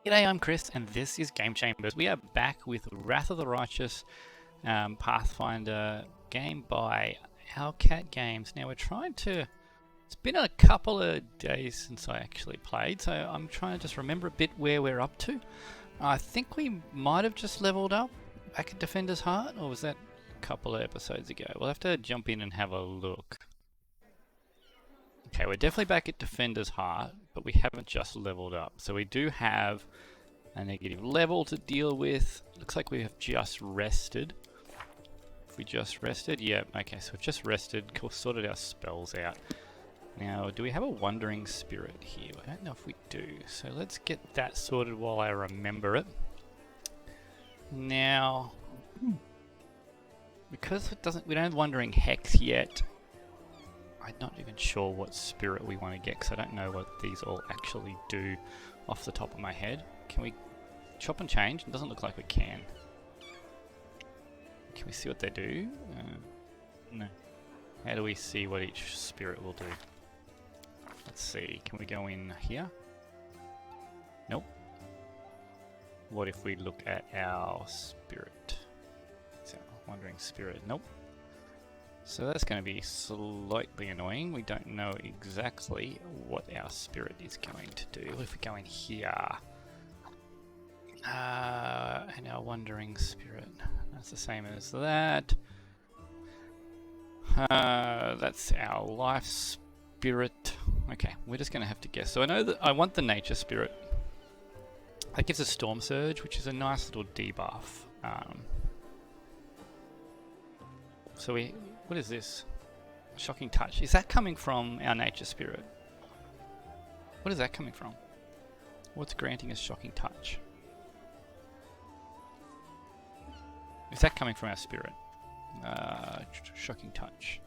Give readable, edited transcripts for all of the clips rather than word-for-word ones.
G'day, I'm Chris, and this is Game Chambers. We are back with Wrath of the Righteous Pathfinder game by Owlcat Games. Now we're trying to... It's been a couple of days since I actually played, so I'm trying to just remember a bit where we're up to. I think we might have just leveled up back at Defender's Heart, or was that a couple of episodes ago? We'll have to jump in and have a look. Okay, we're definitely back at Defender's Heart, but we haven't just leveled up. So we do have a negative level to deal with. Looks like we have just rested. If we just rested, yeah, okay, so we've just rested, sorted our spells out. Now, do we have a Wandering Spirit here? I don't know if we do. So let's get that sorted while I remember it. Now, because we don't have Wandering Hex yet, I'm not even sure what spirit we want to get because I don't know what these all actually do off the top of my head. Can we chop and change? It doesn't look like we can. Can we see what they do? No. How do we see what each spirit will do? Let's see. Can we go in here? Nope. What if we look at our spirit? It's our Wandering Spirit. Nope. So that's going to be slightly annoying. We don't know exactly what our spirit is going to do. What if we go in here? And our Wandering Spirit. That's the same as that. That's our Life Spirit. Okay, we're just going to have to guess. So I know that I want the Nature Spirit. That gives us Storm Surge, which is a nice little debuff. What is this? Shocking Touch. Is that coming from our Nature Spirit? What is that coming from? What's granting us Shocking Touch? Is that coming from our Spirit? Shocking Touch.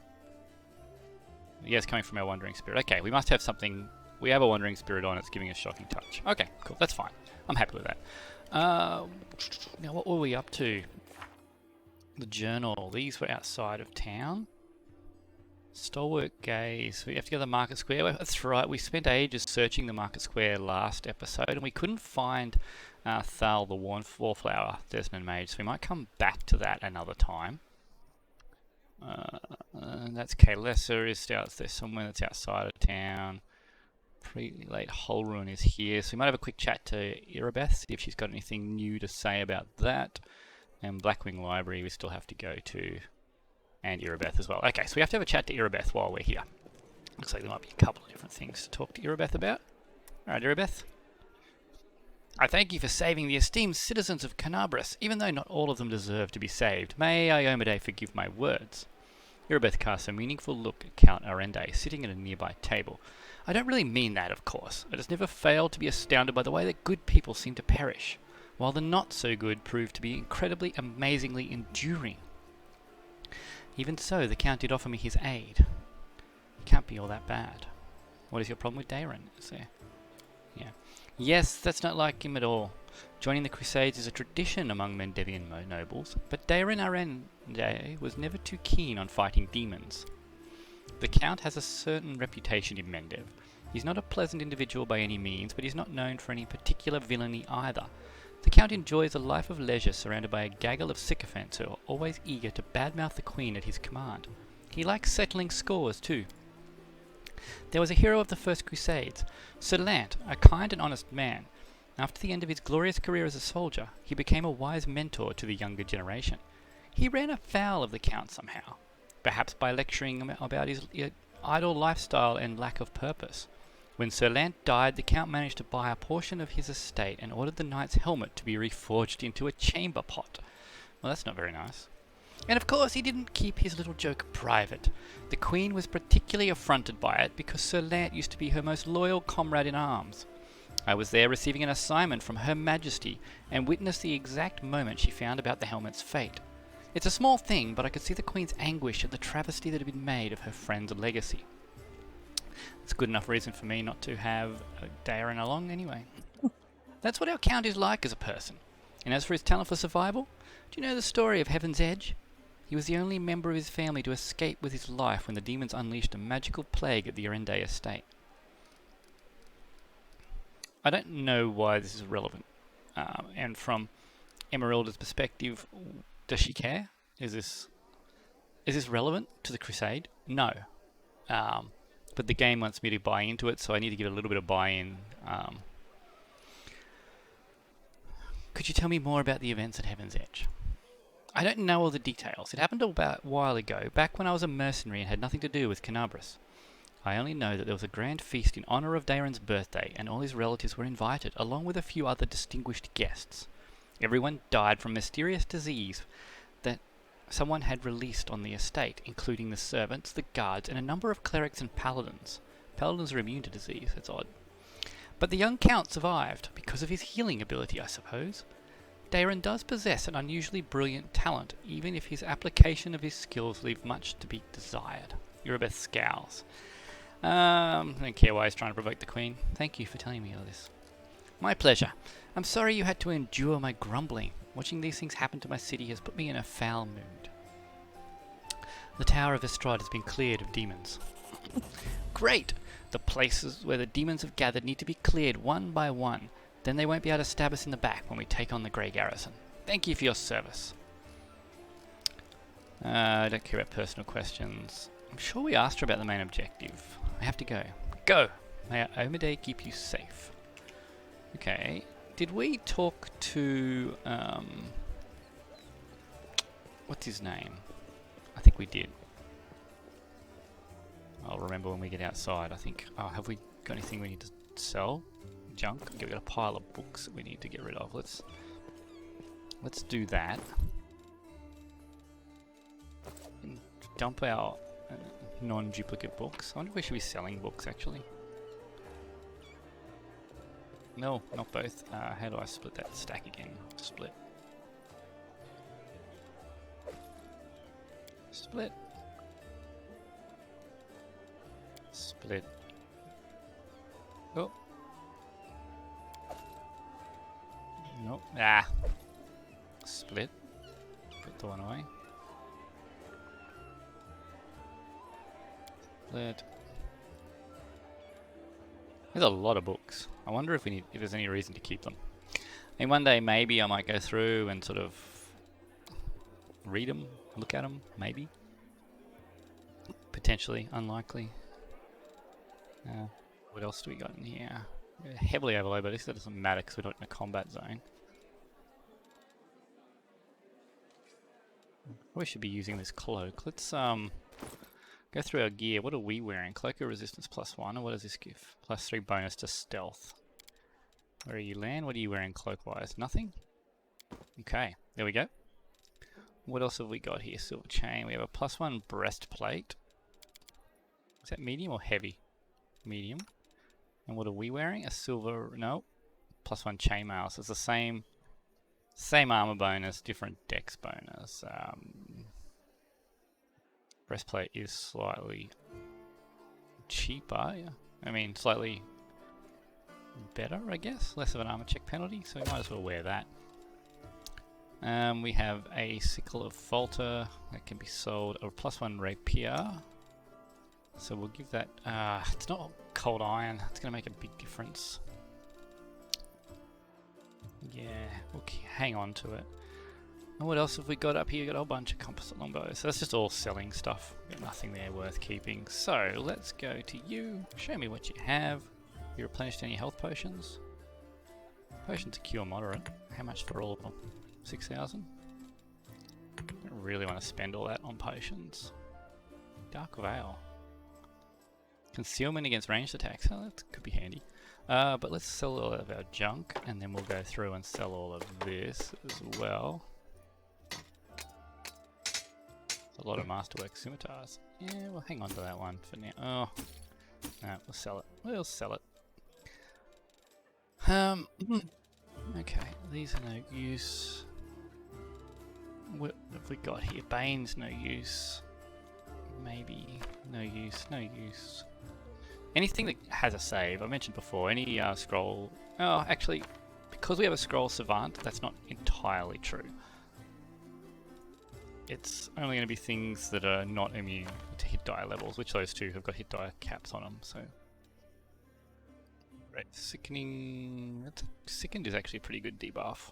Yeah, it's coming from our Wandering Spirit. Okay, we must have something. We have a Wandering Spirit on, it's giving us Shocking Touch. Okay, cool, that's fine. I'm happy with that. Now, what were we up to? The journal. These were outside of town. Stalwart Gaze. We have to go to the Market Square. Well, that's right. We spent ages searching the Market Square last episode, and we couldn't find Thal the Wallflower, Desmond Mage. So we might come back to that another time. That's Kalesa is out there somewhere. That's outside of town. Pretty late Holrun is here, so we might have a quick chat to Irabeth, see if she's got anything new to say about that. And Blackwing Library we still have to go to, and Irabeth as well. Okay, so we have to have a chat to Irabeth while we're here. Looks like there might be a couple of different things to talk to Irabeth about. Alright, Irabeth. I thank you for saving the esteemed citizens of Canabras, even though not all of them deserve to be saved. May Iomade forgive my words. Irabeth casts a meaningful look at Count Arende, sitting at a nearby table. I don't really mean that, of course. I just never failed to be astounded by the way that good people seem to perish, while the not-so-good proved to be incredibly, amazingly enduring. Even so, the Count did offer me his aid. It can't be all that bad. What is your problem with Darren? Is there? Yeah. Yes, that's not like him at all. Joining the Crusades is a tradition among Mendevian nobles, but Darren Arende was never too keen on fighting demons. The Count has a certain reputation in Mendev. He's not a pleasant individual by any means, but he's not known for any particular villainy either. The Count enjoys a life of leisure surrounded by a gaggle of sycophants who are always eager to badmouth the Queen at his command. He likes settling scores too. There was a hero of the First Crusades, Sir Lant, a kind and honest man. After the end of his glorious career as a soldier, he became a wise mentor to the younger generation. He ran afoul of the Count somehow, perhaps by lecturing him about his idle lifestyle and lack of purpose. When Sir Lant died, the Count managed to buy a portion of his estate and ordered the knight's helmet to be reforged into a chamber pot. Well, that's not very nice. And of course, he didn't keep his little joke private. The Queen was particularly affronted by it because Sir Lant used to be her most loyal comrade in arms. I was there receiving an assignment from Her Majesty and witnessed the exact moment she found about the helmet's fate. It's a small thing, but I could see the Queen's anguish at the travesty that had been made of her friend's legacy. It's good enough reason for me not to have Darren along anyway. That's what our Count is like as a person. And as for his talent for survival, do you know the story of Heaven's Edge? He was the only member of his family to escape with his life when the demons unleashed a magical plague at the Arende estate. I don't know why this is relevant. And from Emeralda's perspective, does she care? Is this relevant to the Crusade? No. But the game wants me to buy into it, so I need to give a little bit of buy-in. Could you tell me more about the events at Heaven's Edge? I don't know all the details. It happened a while ago, back when I was a mercenary and had nothing to do with Canabras. I only know that there was a grand feast in honour of Daeron's birthday, and all his relatives were invited, along with a few other distinguished guests. Everyone died from mysterious disease that someone had released on the estate, including the servants, the guards, and a number of clerics and paladins. Paladins are immune to disease, that's odd. But the young count survived, because of his healing ability, I suppose. Daeron does possess an unusually brilliant talent, even if his application of his skills leave much to be desired. Eurobeth scowls. I don't care why he's trying to provoke the Queen. Thank you for telling me all this. My pleasure. I'm sorry you had to endure my grumbling. Watching these things happen to my city has put me in a foul mood. The Tower of Estrad has been cleared of demons. Great! The places where the demons have gathered need to be cleared one by one. Then they won't be able to stab us in the back when we take on the Grey Garrison. Thank you for your service. I don't care about personal questions. I'm sure we asked her about the main objective. I have to go. Go! May Omade keep you safe. Okay. Did we talk to... what's his name? I think we did. I'll remember when we get outside, I think. Oh, have we got anything we need to sell? Junk? Okay, we've got a pile of books that we need to get rid of. Let's do that. Dump our non-duplicate books. I wonder if we should be selling books, actually. No, not both. How do I split that stack again? Split. Split. Split. Oh. Nope. Ah. Split. Put the one away. Split. There's a lot of books. I wonder if there's any reason to keep them. I mean, one day maybe I might go through and sort of read them, look at them, maybe. Potentially, unlikely. What else do we got in here? We're heavily overloaded, but this doesn't matter because we're not in a combat zone. We should be using this cloak. Let's go through our gear. What are we wearing? Cloak of resistance +1, or what does this give? +3 bonus to stealth. Where are you, Lan? What are you wearing cloak-wise? Nothing? Okay, there we go. What else have we got here? Silver chain. We have a +1 breastplate. Is that medium or heavy? Medium. And what are we wearing? A silver... No. +1 chainmail. So it's the same armor bonus, different dex bonus. Breastplate is slightly cheaper. Yeah. I mean, slightly better, I guess. Less of an armor check penalty, so we might as well wear that. We have a sickle of Falter that can be sold, a +1 rapier. So we'll give that, it's not cold iron, it's going to make a big difference. Yeah, we'll hang on to it. And what else have we got up here? We've got a whole bunch of composite longbows. So that's just all selling stuff. Got nothing there worth keeping. So let's go to you. Show me what you have. You replenished any health potions? Potions are cure moderate. How much for all of them? 6,000? Don't really want to spend all that on potions. Dark Veil. Concealment against ranged attacks. Oh, that could be handy. But let's sell all of our junk, and then we'll go through and sell all of this as well. A lot of masterwork scimitars. Yeah, we'll hang on to that one for now. Oh, no, we'll sell it. We'll sell it. Okay, these are no use. What have we got here? Bane's no use. Maybe no use. No use. Anything that has a save. I mentioned before. Any scroll. Oh, actually, because we have a scroll savant, that's not entirely true. It's only going to be things that are not immune to hit die levels, which those two have got hit die caps on them, so Right, sickening. Sickened is actually a pretty good debuff.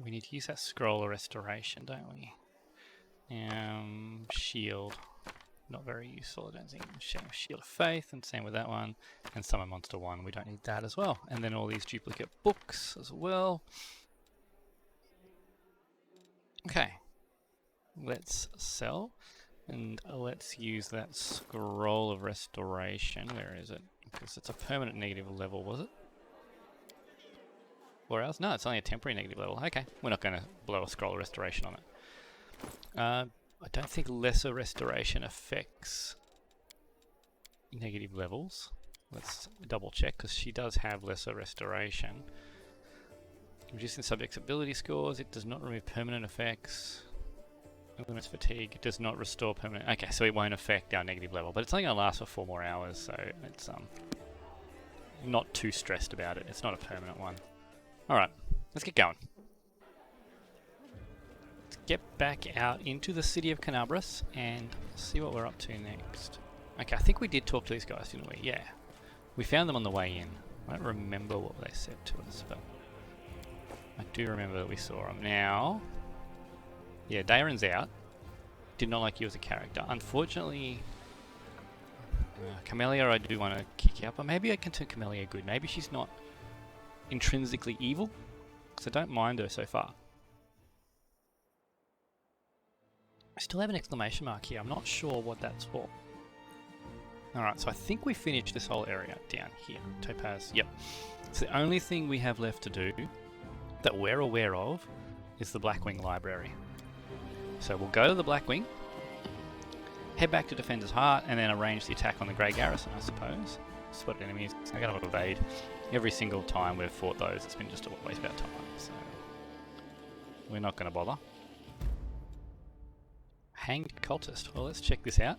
We need to use that scroll of restoration, don't we? Shield. Not very useful, I don't think. Shield of Faith, and same with that one. And Summon Monster 1, we don't need that as well. And then all these duplicate books as well. Okay. Let's sell. And let's use that Scroll of Restoration. Where is it? Because it's a permanent negative level, was it? 4 hours? No, it's only a temporary negative level. Okay, we're not going to blow a Scroll of Restoration on it. I don't think Lesser Restoration affects negative levels. Let's double check, because she does have Lesser Restoration. Reducing the subject's ability scores. It does not remove permanent effects. Limits fatigue. It does not restore permanent. Okay, so it won't affect our negative level, but it's only going to last for 4 more hours, so it's not too stressed about it. It's not a permanent one. Alright, let's get going. Let's get back out into the city of Canabras and see what we're up to next. Okay, I think we did talk to these guys, didn't we? Yeah. We found them on the way in. I don't remember what they said to us, but I do remember that we saw them. Now, yeah, Daron's out. Did not like you as a character. Unfortunately, Camellia I do want to kick out, but maybe I can turn Camellia good. Maybe she's not intrinsically evil, because I don't mind her so far. I still have an exclamation mark here. I'm not sure what that's for. Alright, so I think we finished this whole area down here. Topaz, yep. So the only thing we have left to do that we're aware of is the Blackwing Library. So we'll go to the Blackwing, head back to Defender's Heart, and then arrange the attack on the Grey Garrison, I suppose. Spot enemies. I gotta evade. Every single time we've fought those, it's been just a waste of our time, so we're not gonna bother. Hanged Cultist. Well, let's check this out.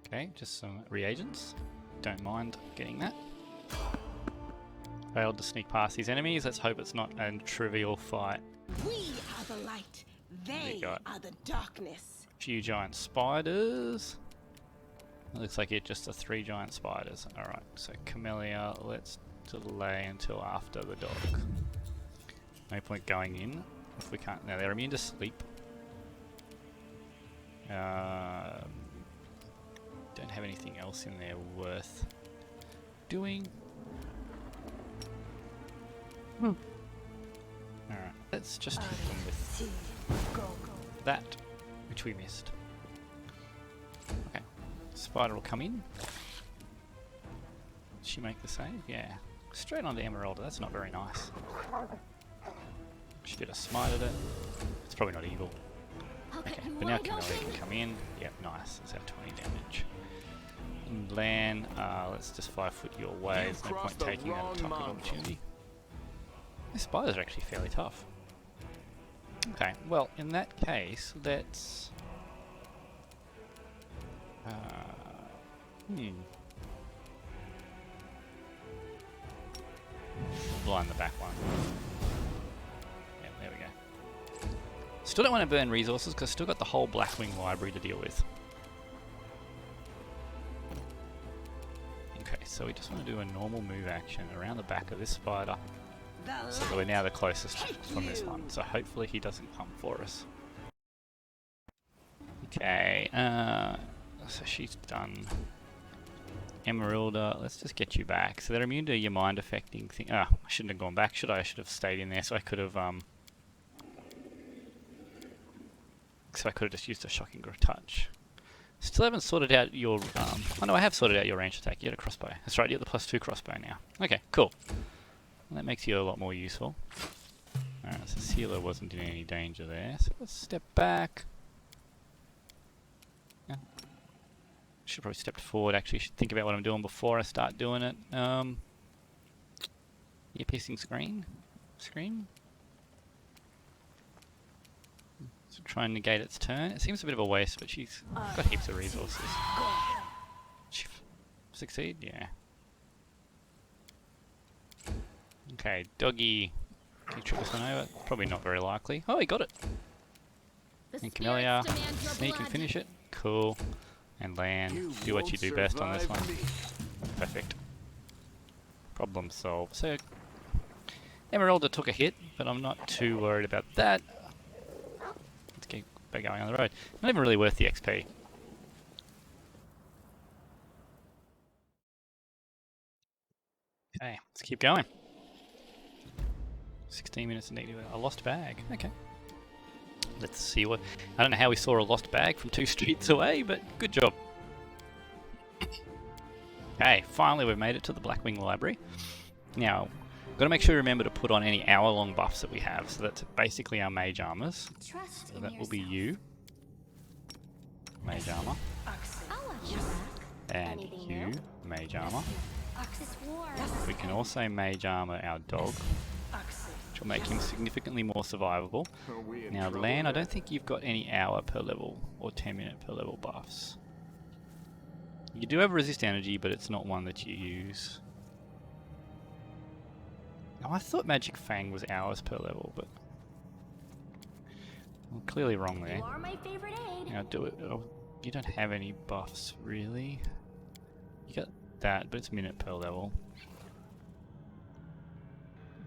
Okay, just some reagents. Don't mind getting that. Failed to sneak past these enemies. Let's hope it's not a trivial fight. We are the light. They are the darkness. Few giant spiders. It looks like it's just the 3 giant spiders. Alright, so Camellia, let's delay until after the dog. No point going in if we can't. Now they're immune to sleep. Don't have anything else in there worth doing. Alright, let's just hit them with that, which we missed. Okay, spider will come in. Did she make the save? Yeah. Straight onto Emeralda, that's not very nice. Should have smited it. It's probably not evil. Okay, but now Camellia can come in. Yep, nice. That's our 20 damage. Inland, let's just 5-foot your way. There's no point taking that attack of opportunity. These spiders are actually fairly tough. Okay, well, in that case, let's... Blind the back one. Yeah, there we go. Still don't want to burn resources, because I've still got the whole Blackwing Library to deal with. Okay, so we just want to do a normal move action around the back of this spider. So that we're now the closest from this one. So hopefully he doesn't come for us. Okay, so she's done. Emeralda, let's just get you back. So they're immune to your mind affecting thing. I shouldn't have gone back, should I? I should have stayed in there, so I could have just used a shocking touch. Still haven't sorted out your oh no, I have sorted out your ranged attack. You had a crossbow. That's right, you have the +2 crossbow now. Okay, cool. Well, that makes you a lot more useful. Alright, so Seelah wasn't in any danger there. So let's step back. Yeah. Should probably step forward, actually. Should think about what I'm doing before I start doing it. Ear piercing scream. So try and negate its turn. It seems a bit of a waste, but she's got heaps of resources. She succeed? Yeah. Okay, doggy. Can you trip this one over? Probably not very likely. Oh, he got it. And Camellia, sneak and finish it. Cool. And land. Do what you do best on this one. Perfect. Problem solved. So, Emeralda took a hit, but I'm not too worried about that. Let's keep going on the road. Not even really worth the XP. Okay, let's keep going. 16 minutes and a lost bag. Okay. Let's see what... I don't know how we saw a lost bag from 2 streets away, but good job. Okay, finally we've made it to the Blackwing Library. Now, got to make sure you remember to put on any hour-long buffs that we have. So that's basically our mage armors. So that will be you. Mage armor. And you, mage armor. We can also mage armor our dog, which will make him significantly more survivable. Now Lan, I don't think you've got any hour per level or 10-minute per level buffs. You do have resist energy, but it's not one that you use. Oh, I thought Magic Fang was hours per level, but I'm clearly wrong there. You are my favorite aid. Now do it. Oh, you don't have any buffs, really. You got that, but it's minute per level.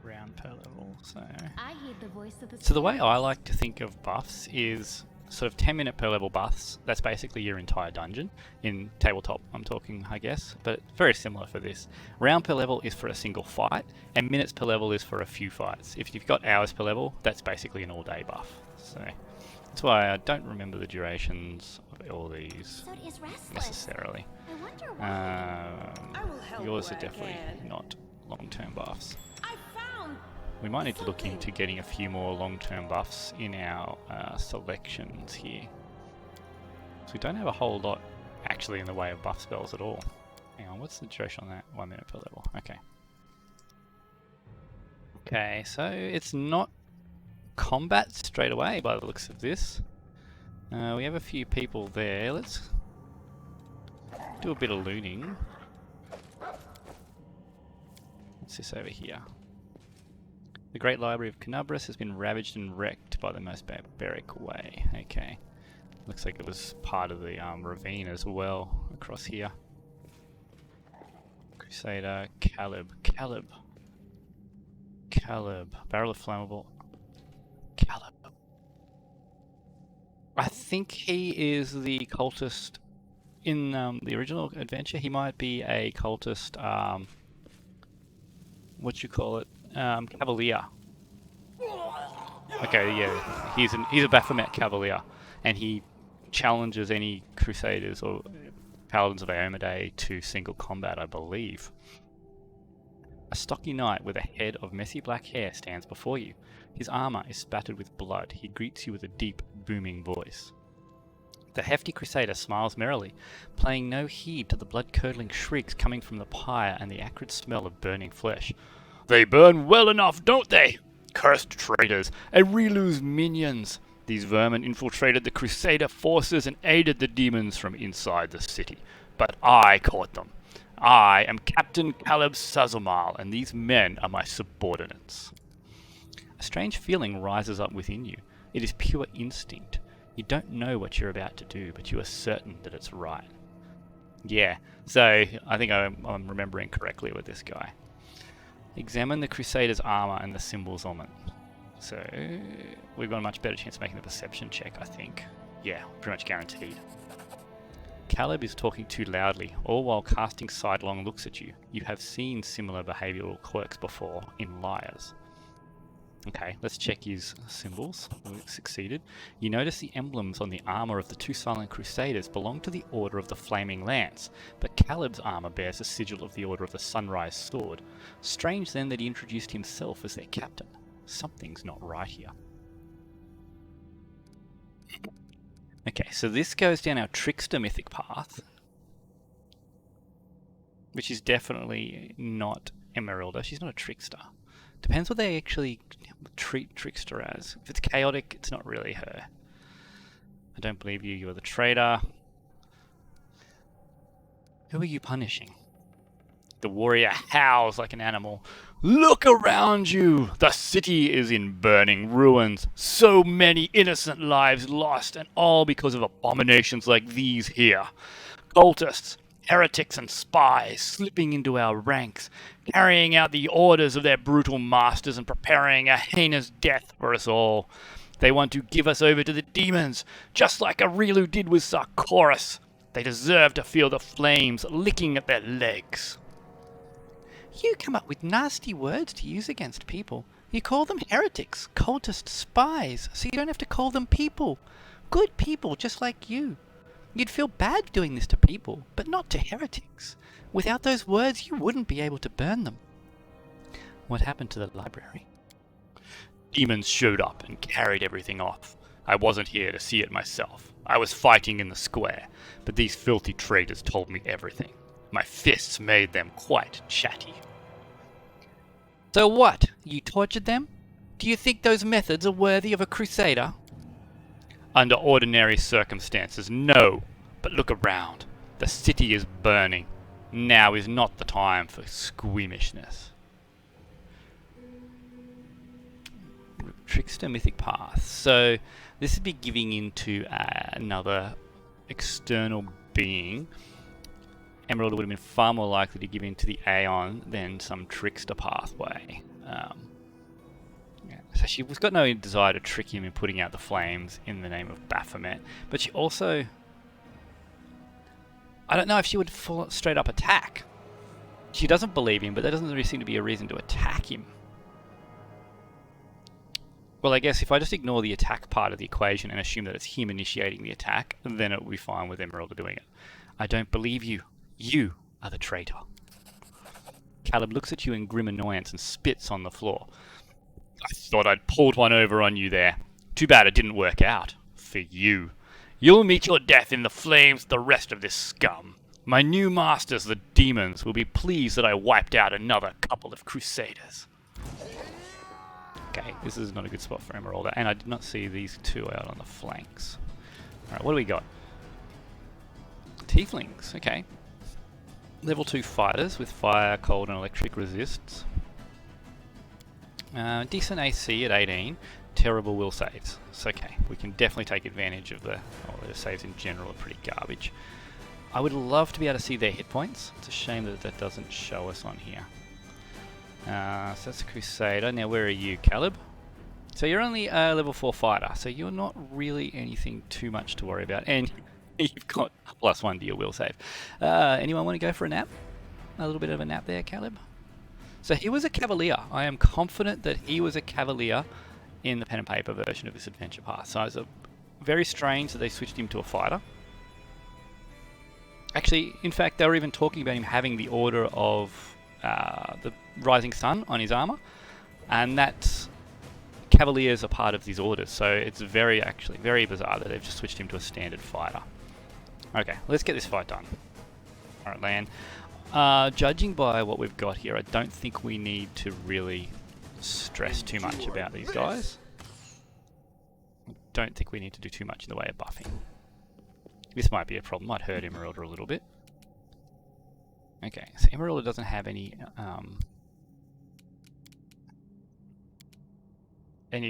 Round per level, so... I heed the voice of the So the way I like to think of buffs is sort of 10-minute per level buffs. That's basically your entire dungeon. In tabletop, I'm talking, I guess, but very similar for this. Round per level is for a single fight, and minutes per level is for a few fights. If you've got hours per level, that's basically an all-day buff. So that's why I don't remember the durations of all these necessarily. I wonder why. Yours are definitely not long-term buffs. We might need to look into getting a few more long-term buffs in our selections here. So we don't have a whole lot actually in the way of buff spells at all. Hang on, what's the duration on that? 1 minute per level. Okay. Okay, so it's not combat straight away by the looks of this. We have a few people there. Let's do a bit of looting. What's this over here? The Great Library of Canubris has been ravaged and wrecked by the most barbaric way. Okay. Looks like it was part of the ravine as well across here. Crusader, Chaleb. Barrel of flammable. Chaleb. I think he is the cultist in the original adventure. He might be a cultist, cavalier. Okay, yeah, he's a Baphomet cavalier, and he challenges any crusaders or paladins of Iomedae to single combat, I believe. A stocky knight with a head of messy black hair stands before you. His armor is spattered with blood. He greets you with a deep, booming voice. The hefty crusader smiles merrily, paying no heed to the blood-curdling shrieks coming from the pyre and the acrid smell of burning flesh. They burn well enough, don't they? Cursed traitors, Arilu's minions. These vermin infiltrated the Crusader forces and aided the demons from inside the city. But I caught them. I am Captain Chaleb Sazumal, and these men are my subordinates. A strange feeling rises up within you. It is pure instinct. You don't know what you're about to do, but you are certain that it's right. Yeah, so I think I'm remembering correctly with this guy. Examine the Crusader's armor and the symbols on it. So we've got a much better chance of making the perception check, I think. Yeah, pretty much guaranteed. Chaleb is talking too loudly, all while casting sidelong looks at you. You have seen similar behavioural quirks before in liars. Okay, let's check his symbols. We succeeded. You notice the emblems on the armour of the two silent crusaders belong to the Order of the Flaming Lance, but Chaleb's armour bears a sigil of the Order of the Sunrise Sword. Strange then that he introduced himself as their captain. Something's not right here. Okay, so this goes down our trickster mythic path, which is definitely not Emeralda. She's not a trickster. Depends what they actually treat trickster as. If it's chaotic, it's not really her. I don't believe you. You're the traitor. Who are you punishing? The warrior howls like an animal. Look around you! The city is in burning ruins. So many innocent lives lost, and all because of abominations like these here. Cultists, heretics and spies slipping into our ranks, carrying out the orders of their brutal masters and preparing a heinous death for us all. They want to give us over to the demons, just like Arilu did with Sarkoris. They deserve to feel the flames licking at their legs. You come up with nasty words to use against people. You call them heretics, cultists, spies, so you don't have to call them people. Good people just like you. You'd feel bad doing this to people, but not to heretics. Without those words, you wouldn't be able to burn them. What happened to the library? Demons showed up and carried everything off. I wasn't here to see it myself. I was fighting in the square, but these filthy traitors told me everything. My fists made them quite chatty. So what? You tortured them? Do you think those methods are worthy of a crusader? Under ordinary circumstances, no. But look around. The city is burning. Now is not the time for squeamishness. Trickster Mythic Path. So this would be giving into another external being. Emerald would have been far more likely to give in to the Aeon than some trickster pathway. So she's got no desire to trick him in putting out the flames in the name of Baphomet, but she also... I don't know if she would straight up attack. She doesn't believe him, but there doesn't really seem to be a reason to attack him. Well, I guess if I just ignore the attack part of the equation and assume that it's him initiating the attack, then it will be fine with Emerald doing it. I don't believe you. You are the traitor. Chaleb looks at you in grim annoyance and spits on the floor. I thought I'd pulled one over on you there. Too bad it didn't work out. For you. You'll meet your death in the flames with the rest of this scum. My new masters, the demons, will be pleased that I wiped out another couple of crusaders. Okay, this is not a good spot for Emerald, and I did not see these two out on the flanks. Alright, what do we got? Tieflings, okay. Level 2 fighters with fire, cold and electric resists. Decent AC at 18. Terrible will saves. It's okay. We can definitely take advantage of their saves in general are pretty garbage. I would love to be able to see their hit points. It's a shame that that doesn't show us on here. So that's a Crusader. Now where are you, Chaleb? So you're only a level 4 fighter, so you're not really anything too much to worry about. And you've got +1 to your will save. Anyone want to go for a nap? A little bit of a nap there, Chaleb? So he was a cavalier. I am confident that he was a cavalier in the pen and paper version of this adventure path. So it's very strange that they switched him to a fighter. Actually, in fact, they were even talking about him having the Order of the Rising Sun on his armor, and that's cavaliers are part of these orders. So it's very bizarre that they've just switched him to a standard fighter. Okay, let's get this fight done. Alright, Lan. Judging by what we've got here, I don't think we need to really stress too much about these guys. I don't think we need to do too much in the way of buffing. This might be a problem. Might hurt Emerald a little bit. Okay, so Emerald doesn't have any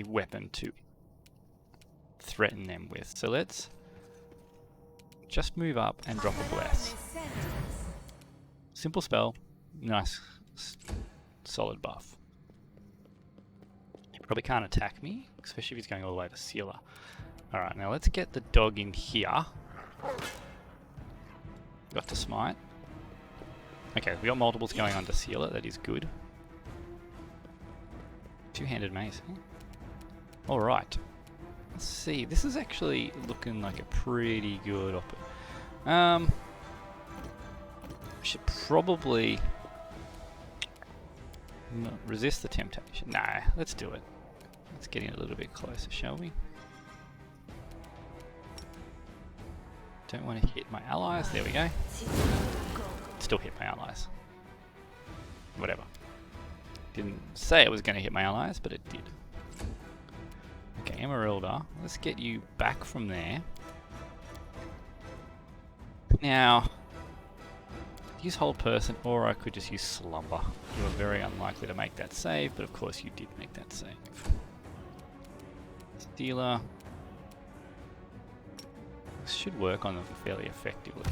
weapon to threaten them with. So let's just move up and drop a bless. Simple spell, nice, solid buff. He probably can't attack me, especially if he's going all the way to Seelah. Alright, now let's get the dog in here. Got to smite. Okay, we got multiples going on to Seelah, that is good. Two-handed mace, huh? Alright. Let's see, this is actually looking like a pretty good should probably not resist the temptation. Nah, let's do it. Let's get in a little bit closer, shall we? Don't want to hit my allies. There we go. Still hit my allies. Whatever. Didn't say it was going to hit my allies, but it did. Okay, Emeralda. Let's get you back from there. Now, use hold person, or I could just use slumber. You are very unlikely to make that save, but of course you did make that save. Seelah. This should work on them fairly effectively.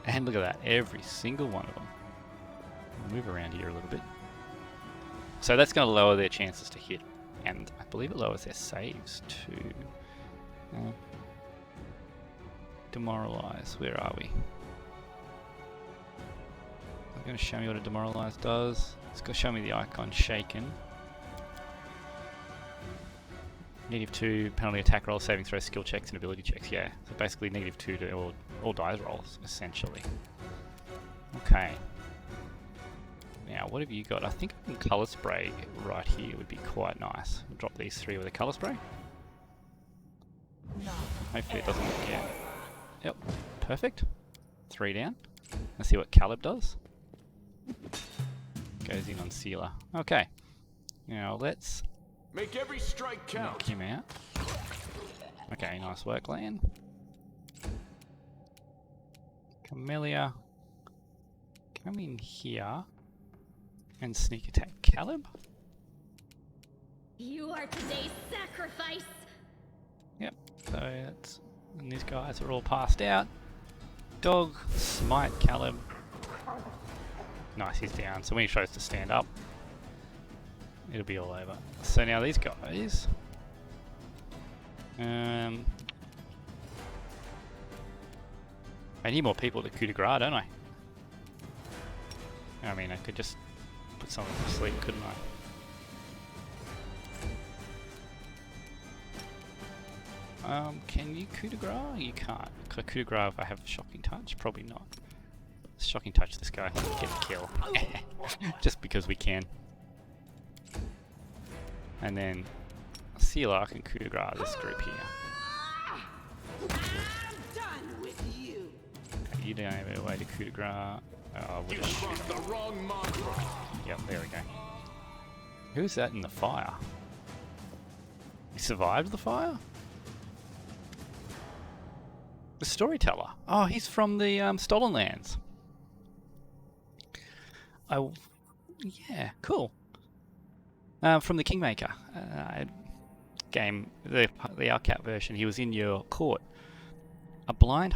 And look at that, every single one of them. I'll move around here a little bit. So that's going to lower their chances to hit, and I believe it lowers their saves too. Demoralize, where are we? I'm going to show me what a demoralize does. It's going to show me the icon shaken. -2 penalty attack rolls, saving throws, skill checks, and ability checks. Yeah, so basically -2 to all dice rolls, essentially. Okay. Now, what have you got? I think colour spray right here would be quite nice. We'll drop these 3 with a colour spray. Hopefully it doesn't. Yeah. Yep. Perfect. 3 down. Let's see what Chaleb does. Goes in on Seelah. Okay. Now let's make every strike count. Knock him out. Okay, nice work, Lan. Camellia. Come in here and sneak attack Chaleb. You are today's sacrifice. Yep. So that's, and these guys are all passed out. Dog, smite Chaleb. Nice, he's down. So when he tries to stand up, it'll be all over. So now these guys. I need more people to coup de grace, don't I? I mean, I could just put someone to sleep, couldn't I? Can you coup de grace? You can't. Could I coup de grace if I have shocking touch? Probably not. Shocking touch this guy. Get a kill. Just because we can. And then Seelah can coup de grace this group here. I'm done with you. Okay, you don't have a way to coup de grace. Oh, You crossed the wrong mark. yep, there we go. Who's that in the fire? He survived the fire? The storyteller. Oh, he's from the Stolen Lands. Yeah, cool. From the Kingmaker game, the Owlcat version, he was in your court. A blind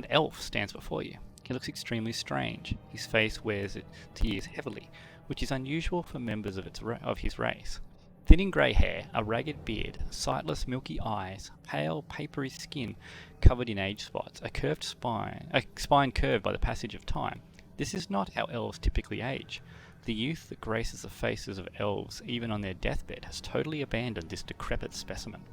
elf stands before you. He looks extremely strange. His face wears tears heavily, which is unusual for members of his race. Thinning grey hair, a ragged beard, sightless milky eyes, pale papery skin covered in age spots, a spine curved by the passage of time. This is not how elves typically age. The youth that graces the faces of elves, even on their deathbed, has totally abandoned this decrepit specimen.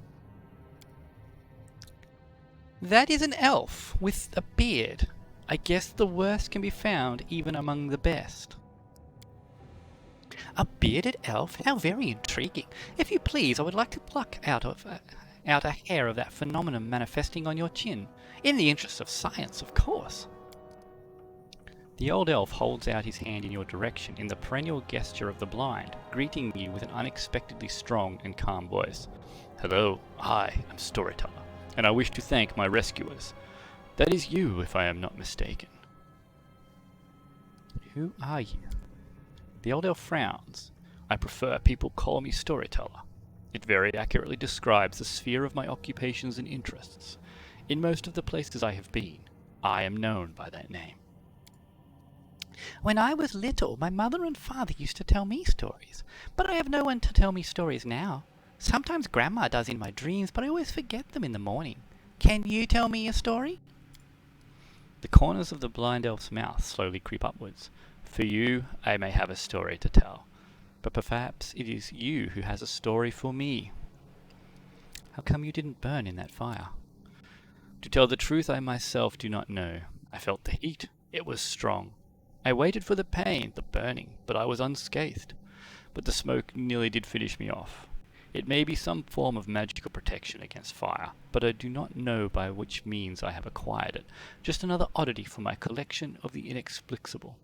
That is an elf with a beard. I guess the worst can be found even among the best. A bearded elf? How very intriguing. If you please, I would like to pluck out a hair of that phenomenon manifesting on your chin. In the interest of science, of course. The old elf holds out his hand in your direction in the perennial gesture of the blind, greeting you with an unexpectedly strong and calm voice. Hello, I am Storyteller, and I wish to thank my rescuers. That is you, if I am not mistaken. Who are you? The old elf frowns. I prefer people call me Storyteller. It very accurately describes the sphere of my occupations and interests. In most of the places I have been, I am known by that name. When I was little, my mother and father used to tell me stories, but I have no one to tell me stories now. Sometimes Grandma does in my dreams, but I always forget them in the morning. Can you tell me a story? The corners of the blind elf's mouth slowly creep upwards. For you, I may have a story to tell, but perhaps it is you who has a story for me. How come you didn't burn in that fire? To tell the truth, I myself do not know. I felt the heat. It was strong. I waited for the pain, the burning, but I was unscathed. But the smoke nearly did finish me off. It may be some form of magical protection against fire, but I do not know by which means I have acquired it. Just another oddity from my collection of the inexplicable.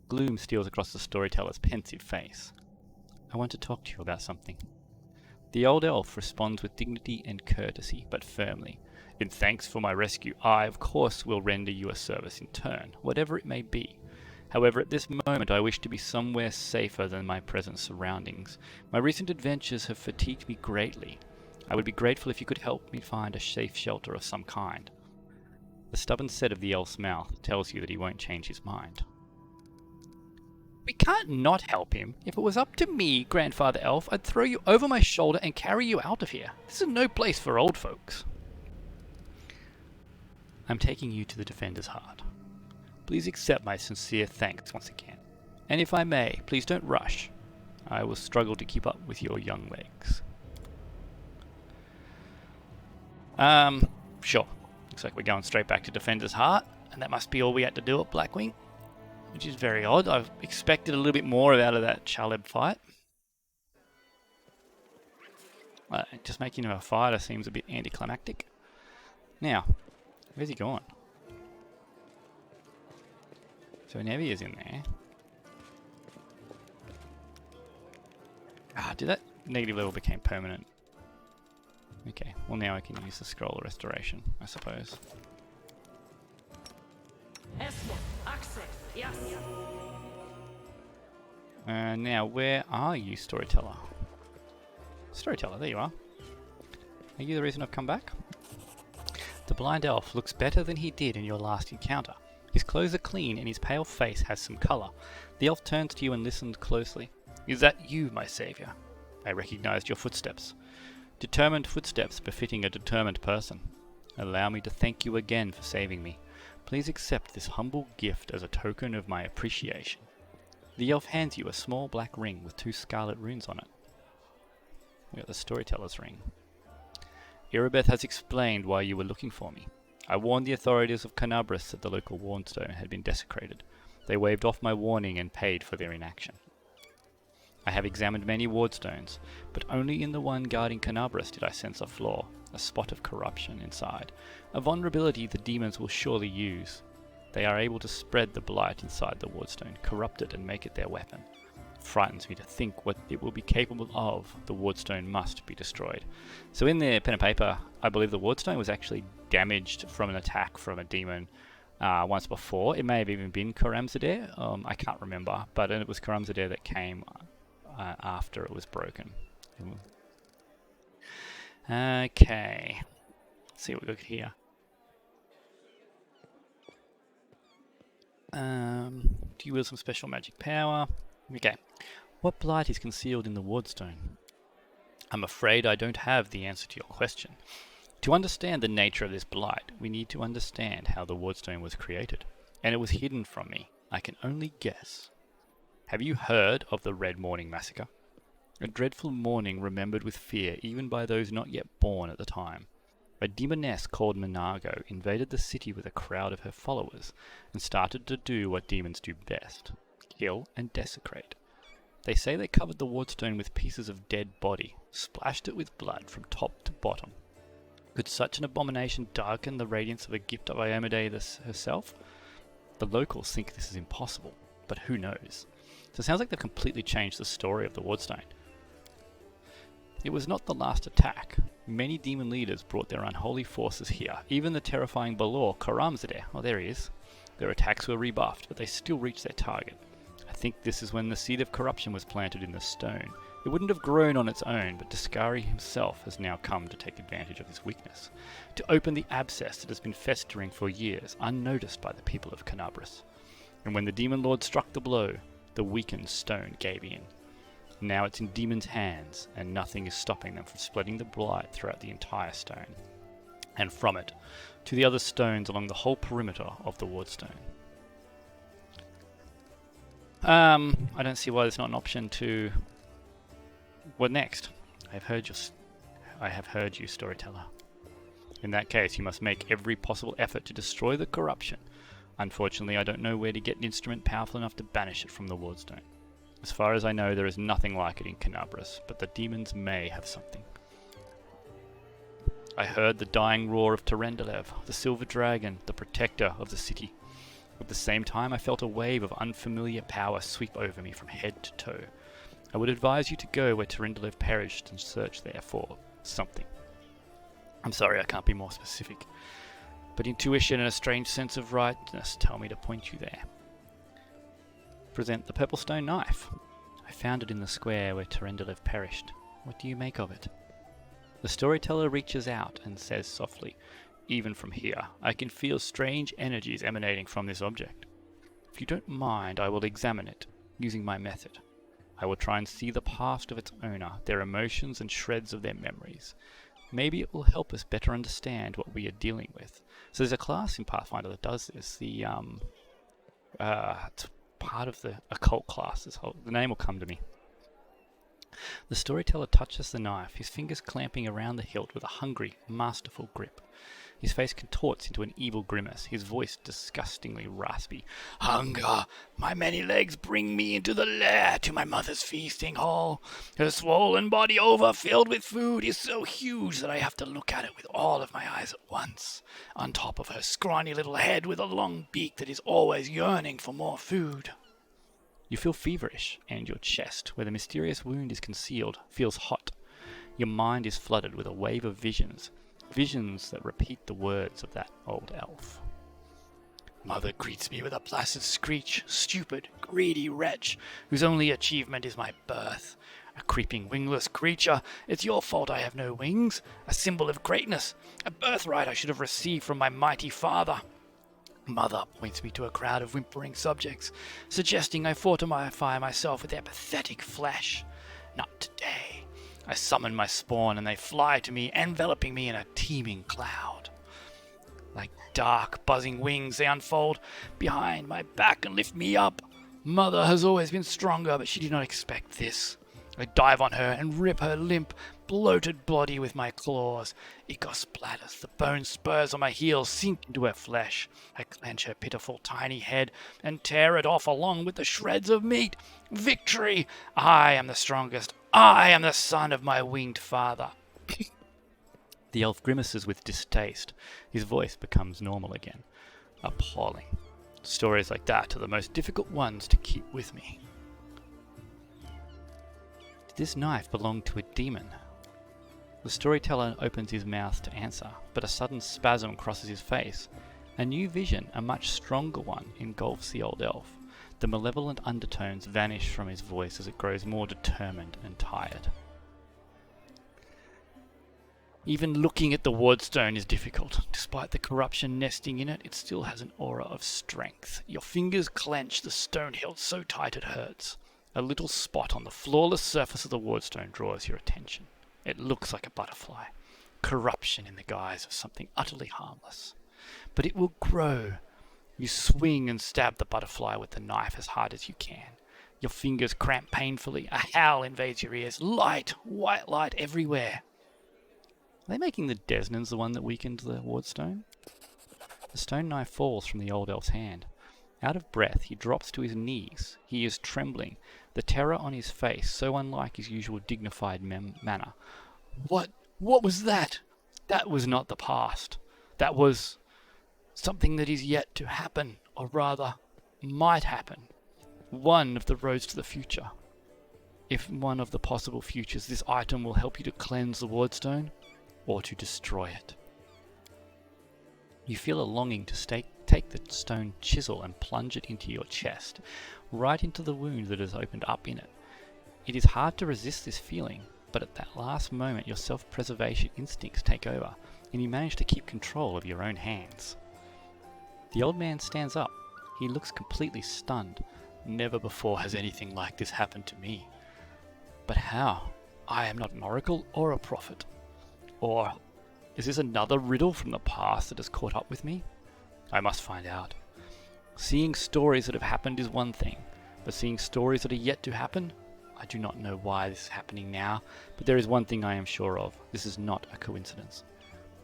Gloom steals across the storyteller's pensive face. I want to talk to you about something. The old elf responds with dignity and courtesy, but firmly. In thanks for my rescue, I, of course, will render you a service in turn, whatever it may be. However, at this moment I wish to be somewhere safer than my present surroundings. My recent adventures have fatigued me greatly. I would be grateful if you could help me find a safe shelter of some kind. The stubborn set of the elf's mouth tells you that he won't change his mind. We can't not help him. If it was up to me, Grandfather Elf, I'd throw you over my shoulder and carry you out of here. This is no place for old folks. I'm taking you to the Defender's Heart. Please accept my sincere thanks once again. And if I may, please don't rush. I will struggle to keep up with your young legs. Sure. Looks like we're going straight back to Defender's Heart, and that must be all we had to do at Blackwing, which is very odd. I've expected a little bit more out of that Chaleb fight. Just making him a fighter seems a bit anticlimactic. Now, where's he gone? So Nevi is in there. Did that negative level became permanent? Okay, well now I can use the scroll of restoration, I suppose. Now, where are you, Storyteller? Storyteller, there you are. Are you the reason I've come back? The blind elf looks better than he did in your last encounter. His clothes are clean and his pale face has some colour. The elf turns to you and listens closely. Is that you, my saviour? I recognised your footsteps. Determined footsteps befitting a determined person. Allow me to thank you again for saving me. Please accept this humble gift as a token of my appreciation. The elf hands you a small black ring with 2 scarlet runes on it. We got the Storyteller's ring. Irabeth has explained why you were looking for me. I warned the authorities of Canabras that the local wardstone had been desecrated. They waved off my warning and paid for their inaction. I have examined many wardstones, but only in the one guarding Canabras did I sense a flaw, a spot of corruption inside, a vulnerability the demons will surely use. They are able to spread the blight inside the wardstone, corrupt it and make it their weapon. It frightens me to think what it will be capable of. The wardstone must be destroyed. So in their pen and paper, I believe the wardstone was actually damaged from an attack from a demon once before. It may have even been Karamzadeh, I can't remember, but it was Karamzadeh that came after it was broken. Okay, let's see what we got here. Do you wield some special magic power? Okay. What blight is concealed in the wardstone? I'm afraid I don't have the answer to your question. To understand the nature of this blight, we need to understand how the wardstone was created, and it was hidden from me. I can only guess. Have you heard of the Red Morning Massacre? A dreadful morning remembered with fear even by those not yet born at the time. A demoness called Menago invaded the city with a crowd of her followers and started to do what demons do best, kill and desecrate. They say they covered the wardstone with pieces of dead body, splashed it with blood from top to bottom. Could such an abomination darken the radiance of a gift of Iomedae herself? The locals think this is impossible, but who knows? So it sounds like they've completely changed the story of the wardstone. It was not the last attack. Many demon leaders brought their unholy forces here, even the terrifying Balor, Karamzadeh. Oh, there he is. Their attacks were rebuffed, but they still reached their target. I think this is when the seed of corruption was planted in the stone. It wouldn't have grown on its own, but Discari himself has now come to take advantage of this weakness, to open the abscess that has been festering for years, unnoticed by the people of Canabras. And when the demon lord struck the blow, the weakened stone gave in. Now it's in demons' hands, and nothing is stopping them from spreading the blight throughout the entire stone, and from it to the other stones along the whole perimeter of the wardstone. I don't see why there's not an option to... What next? I have heard you, Storyteller. In that case, you must make every possible effort to destroy the corruption. Unfortunately, I don't know where to get an instrument powerful enough to banish it from the wardstone. As far as I know, there is nothing like it in Canabras, but the demons may have something. I heard the dying roar of Terendelev, the silver dragon, the protector of the city. At the same time, I felt a wave of unfamiliar power sweep over me from head to toe. I would advise you to go where Terendelev perished and search there for something. I'm sorry I can't be more specific, but intuition and a strange sense of rightness tell me to point you there. Present the purple stone knife. I found it in the square where Terendelev perished. What do you make of it? The storyteller reaches out and says softly, even from here, I can feel strange energies emanating from this object. If you don't mind, I will examine it, using my method. I will try and see the past of its owner, their emotions and shreds of their memories. Maybe it will help us better understand what we are dealing with. So there's a class in Pathfinder that does this. It's part of the occult classes. The name will come to me. The storyteller touches the knife, his fingers clamping around the hilt with a hungry, masterful grip. His face contorts into an evil grimace, his voice disgustingly raspy. Hunger! My many legs bring me into the lair to my mother's feasting hall. Her swollen body overfilled with food is so huge that I have to look at it with all of my eyes at once. On top of her scrawny little head with a long beak that is always yearning for more food. You feel feverish, and your chest, where the mysterious wound is concealed, feels hot. Your mind is flooded with a wave of visions. Visions that repeat the words of that old elf. Mother greets me with a placid screech, stupid, greedy wretch, whose only achievement is my birth. A creeping wingless creature, it's your fault I have no wings, a symbol of greatness, a birthright I should have received from my mighty father. Mother points me to a crowd of whimpering subjects, suggesting I fortify myself with their pathetic flesh. Not today. I summon my spawn and they fly to me, enveloping me in a teeming cloud. Like dark, buzzing wings, they unfold behind my back and lift me up. Mother has always been stronger, but she did not expect this. I dive on her and rip her limp, bloated body with my claws. Ichor splatters, the bone spurs on my heels sink into her flesh. I clench her pitiful tiny head and tear it off along with the shreds of meat. Victory! I am the strongest. I am the son of my winged father. The elf grimaces with distaste. His voice becomes normal again. Appalling. Stories like that are the most difficult ones to keep with me. Did this knife belong to a demon? The storyteller opens his mouth to answer, but a sudden spasm crosses his face. A new vision, a much stronger one, engulfs the old elf. The malevolent undertones vanish from his voice as it grows more determined and tired. Even looking at the wardstone is difficult. Despite the corruption nesting in it, it still has an aura of strength. Your fingers clench the stone hilt so tight it hurts. A little spot on the flawless surface of the wardstone draws your attention. It looks like a butterfly. Corruption in the guise of something utterly harmless. But it will grow. You swing and stab the butterfly with the knife as hard as you can. Your fingers cramp painfully. A howl invades your ears. Light, white light everywhere. Are they making the Desnans the one that weakened the wardstone? The stone knife falls from the old elf's hand. Out of breath, he drops to his knees. He is trembling, the terror on his face so unlike his usual dignified manner. What was that? That was not the past. That was something that is yet to happen, or rather, might happen. One of the roads to the future. If one of the possible futures, this item will help you to cleanse the wardstone, or to destroy it. You feel a longing to take the stone chisel and plunge it into your chest, right into the wound that has opened up in it. It is hard to resist this feeling, but at that last moment your self-preservation instincts take over, and you manage to keep control of your own hands. The old man stands up. He looks completely stunned. Never before has anything like this happened to me. But how? I am not an oracle or a prophet. Or is this another riddle from the past that has caught up with me? I must find out. Seeing stories that have happened is one thing, but seeing stories that are yet to happen? I do not know why this is happening now, but there is one thing I am sure of. This is not a coincidence.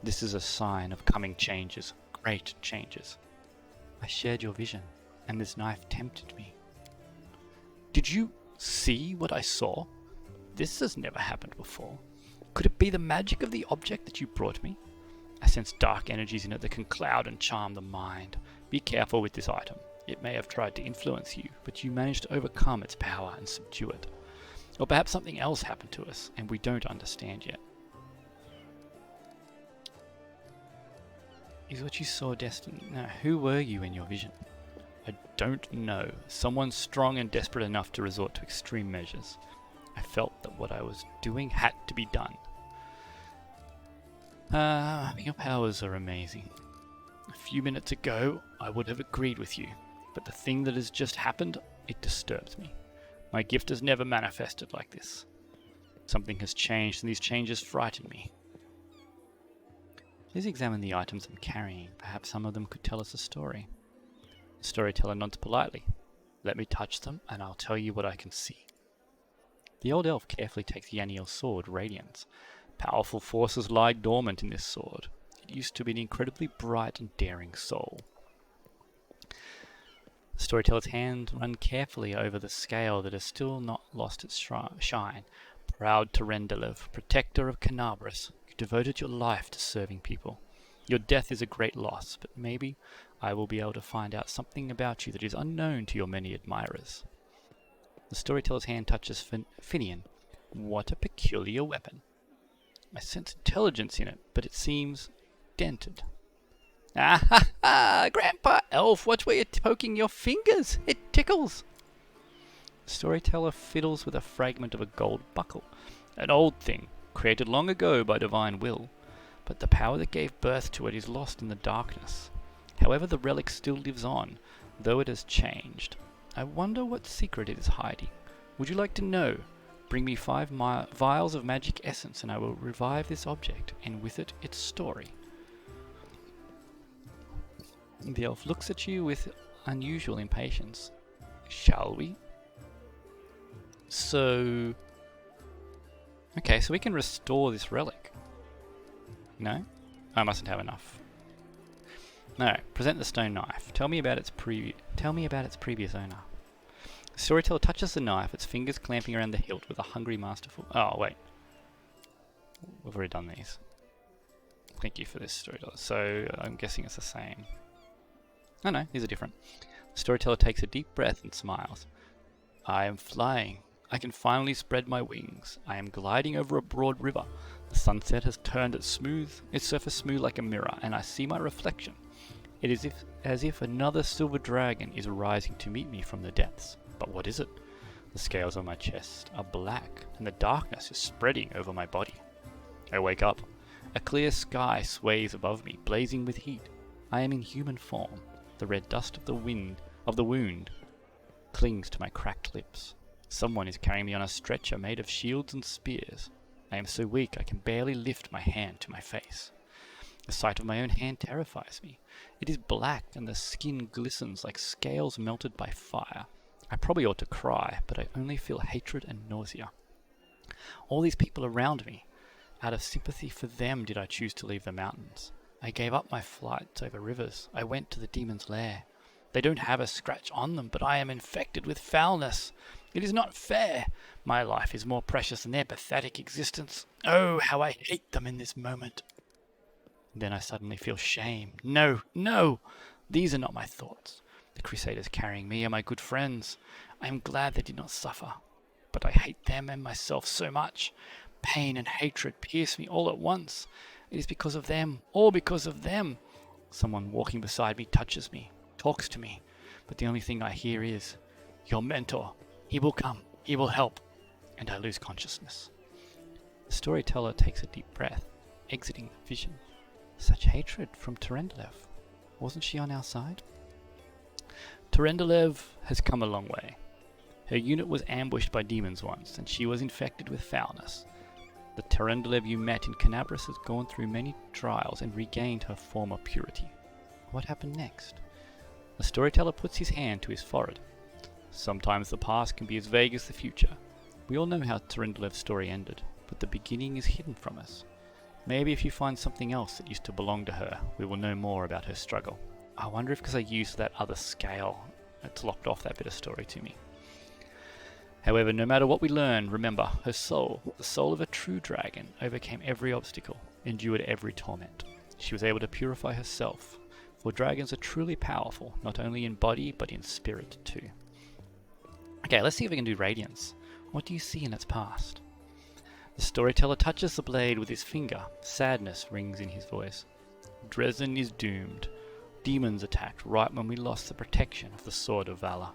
This is a sign of coming changes, great changes. I shared your vision, and this knife tempted me. Did you see what I saw? This has never happened before. Could it be the magic of the object that you brought me? I sense dark energies in it that can cloud and charm the mind. Be careful with this item. It may have tried to influence you, but you managed to overcome its power and subdue it. Or perhaps something else happened to us, and we don't understand yet. is what you saw destined. Now, who were you in your vision? I don't know. Someone strong and desperate enough to resort to extreme measures. I felt that what I was doing had to be done. Your powers are amazing. A few minutes ago, I would have agreed with you, but the thing that has just happened, it disturbs me. My gift has never manifested like this. Something has changed, and these changes frighten me. Please examine the items I'm carrying. Perhaps some of them could tell us a story. The storyteller nods politely. Let me touch them, and I'll tell you what I can see. The old elf carefully takes Yaniel's sword, Radiance. Powerful forces lie dormant in this sword. It used to be an incredibly bright and daring soul. The storyteller's hand run carefully over the scale that has still not lost its shine. Proud Tyrendelev, protector of Canabras, you devoted your life to serving people. Your death is a great loss, but maybe I will be able to find out something about you that is unknown to your many admirers. The storyteller's hand touches Finian. What a peculiar weapon. I sense intelligence in it, but it seems dented. Ah ha ha! Grandpa Elf, watch where you're poking your fingers! It tickles! The storyteller fiddles with a fragment of a gold buckle. An old thing, created long ago by divine will, but the power that gave birth to it is lost in the darkness. However, the relic still lives on, though it has changed. I wonder what secret it is hiding. Would you like to know? Bring me 5 vials of magic essence and I will revive this object, and with it, its story. The elf looks at you with unusual impatience. Shall we? Okay, so we can restore this relic. No? I mustn't have enough. No, present the stone knife. Tell me about its previous owner. The storyteller touches the knife, its fingers clamping around the hilt with a hungry masterful... Oh, wait. We've already done these. Thank you for this, storyteller. So, I'm guessing it's the same. Oh no, these are different. The storyteller takes a deep breath and smiles. I am flying. I can finally spread my wings. I am gliding over a broad river. The sunset has turned its surface smooth like a mirror, and I see my reflection. It is as if another silver dragon is rising to meet me from the depths. But what is it? The scales on my chest are black, and the darkness is spreading over my body. I wake up. A clear sky sways above me, blazing with heat. I am in human form. The red dust of the wound clings to my cracked lips. Someone is carrying me on a stretcher made of shields and spears. I am so weak I can barely lift my hand to my face. The sight of my own hand terrifies me. It is black and the skin glistens like scales melted by fire. I probably ought to cry, but I only feel hatred and nausea. All these people around me. Out of sympathy for them did I choose to leave the mountains. I gave up my flights over rivers. I went to the demon's lair. They don't have a scratch on them, but I am infected with foulness. It is not fair. My life is more precious than their pathetic existence. Oh, how I hate them in this moment. Then I suddenly feel shame. No, no! These are not my thoughts. The crusaders carrying me are my good friends. I am glad they did not suffer. But I hate them and myself so much. Pain and hatred pierce me all at once. It is because of them, all because of them. Someone walking beside me touches me, talks to me, but the only thing I hear is, your mentor, he will come, he will help, and I lose consciousness. The storyteller takes a deep breath, exiting the vision. Such hatred from Tyrendelev. Wasn't she on our side? Tyrendelev has come a long way. Her unit was ambushed by demons once, and she was infected with foulness. The Tyrendelev you met in Canabras has gone through many trials and regained her former purity. What happened next? The storyteller puts his hand to his forehead. Sometimes the past can be as vague as the future. We all know how Tyrendelev's story ended, but the beginning is hidden from us. Maybe if you find something else that used to belong to her, we will know more about her struggle. I wonder if because I used that other scale, it's locked off that bit of story to me. However, no matter what we learn, remember, her soul, the soul of a true dragon, overcame every obstacle, endured every torment. She was able to purify herself, for dragons are truly powerful, not only in body, but in spirit too. Okay, let's see if we can do Radiance. What do you see in its past? The storyteller touches the blade with his finger. Sadness rings in his voice. Dresden is doomed. Demons attacked right when we lost the protection of the Sword of Valor.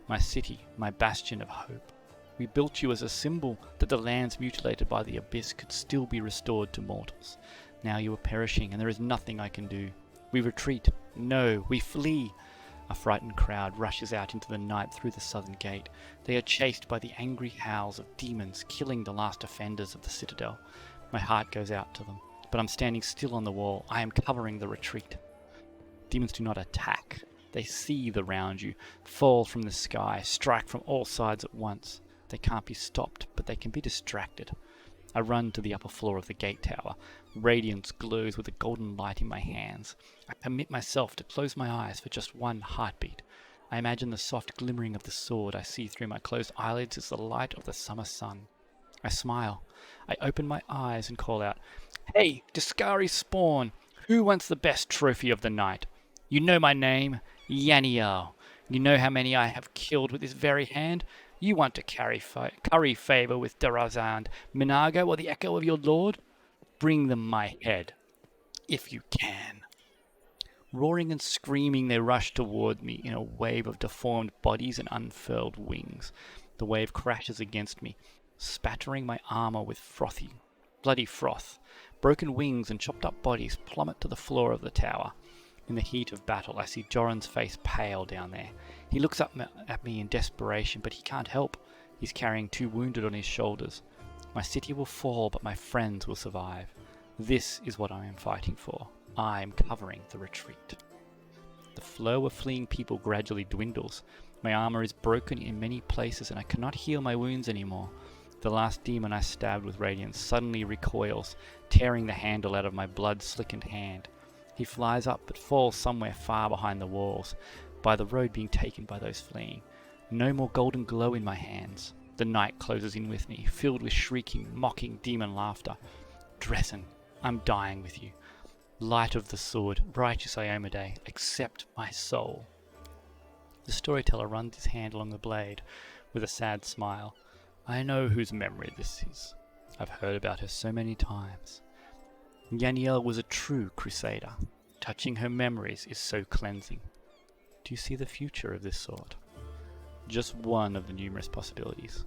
My city, my bastion of hope. We built you as a symbol that the lands mutilated by the abyss could still be restored to mortals. Now you are perishing, and there is nothing I can do. We retreat. No, we flee. A frightened crowd rushes out into the night through the southern gate. They are chased by the angry howls of demons, killing the last defenders of the citadel. My heart goes out to them, but I'm standing still on the wall. I am covering the retreat. Demons do not attack. They seethe around you, fall from the sky, strike from all sides at once. They can't be stopped, but they can be distracted. I run to the upper floor of the gate tower. Radiance glows with a golden light in my hands. I permit myself to close my eyes for just one heartbeat. I imagine the soft glimmering of the sword I see through my closed eyelids is the light of the summer sun. I smile. I open my eyes and call out, "Hey, Discari Spawn! Who wants the best trophy of the night? You know my name, Yaniel. You know how many I have killed with this very hand? You want to curry favor with Darazand, Minago, or the echo of your lord? Bring them my head, if you can." Roaring and screaming, they rush toward me in a wave of deformed bodies and unfurled wings. The wave crashes against me, spattering my armor with bloody froth. Broken wings and chopped up bodies plummet to the floor of the tower. In the heat of battle, I see Joran's face pale down there. He looks up at me in desperation, but he can't help. He's carrying 2 wounded on his shoulders. My city will fall, but my friends will survive. This is what I am fighting for. I am covering the retreat. The flow of fleeing people gradually dwindles. My armor is broken in many places, and I cannot heal my wounds anymore. The last demon I stabbed with radiance suddenly recoils, tearing the handle out of my blood-slickened hand. He flies up, but falls somewhere far behind the walls, by the road being taken by those fleeing. No more golden glow in my hands. The night closes in with me, filled with shrieking, mocking demon laughter. Dresden, I'm dying with you. Light of the sword, righteous Iomade, accept my soul. The storyteller runs his hand along the blade with a sad smile. I know whose memory this is. I've heard about her so many times. Yaniel was a true crusader. Touching her memories is so cleansing. Do you see the future of this sword? Just one of the numerous possibilities.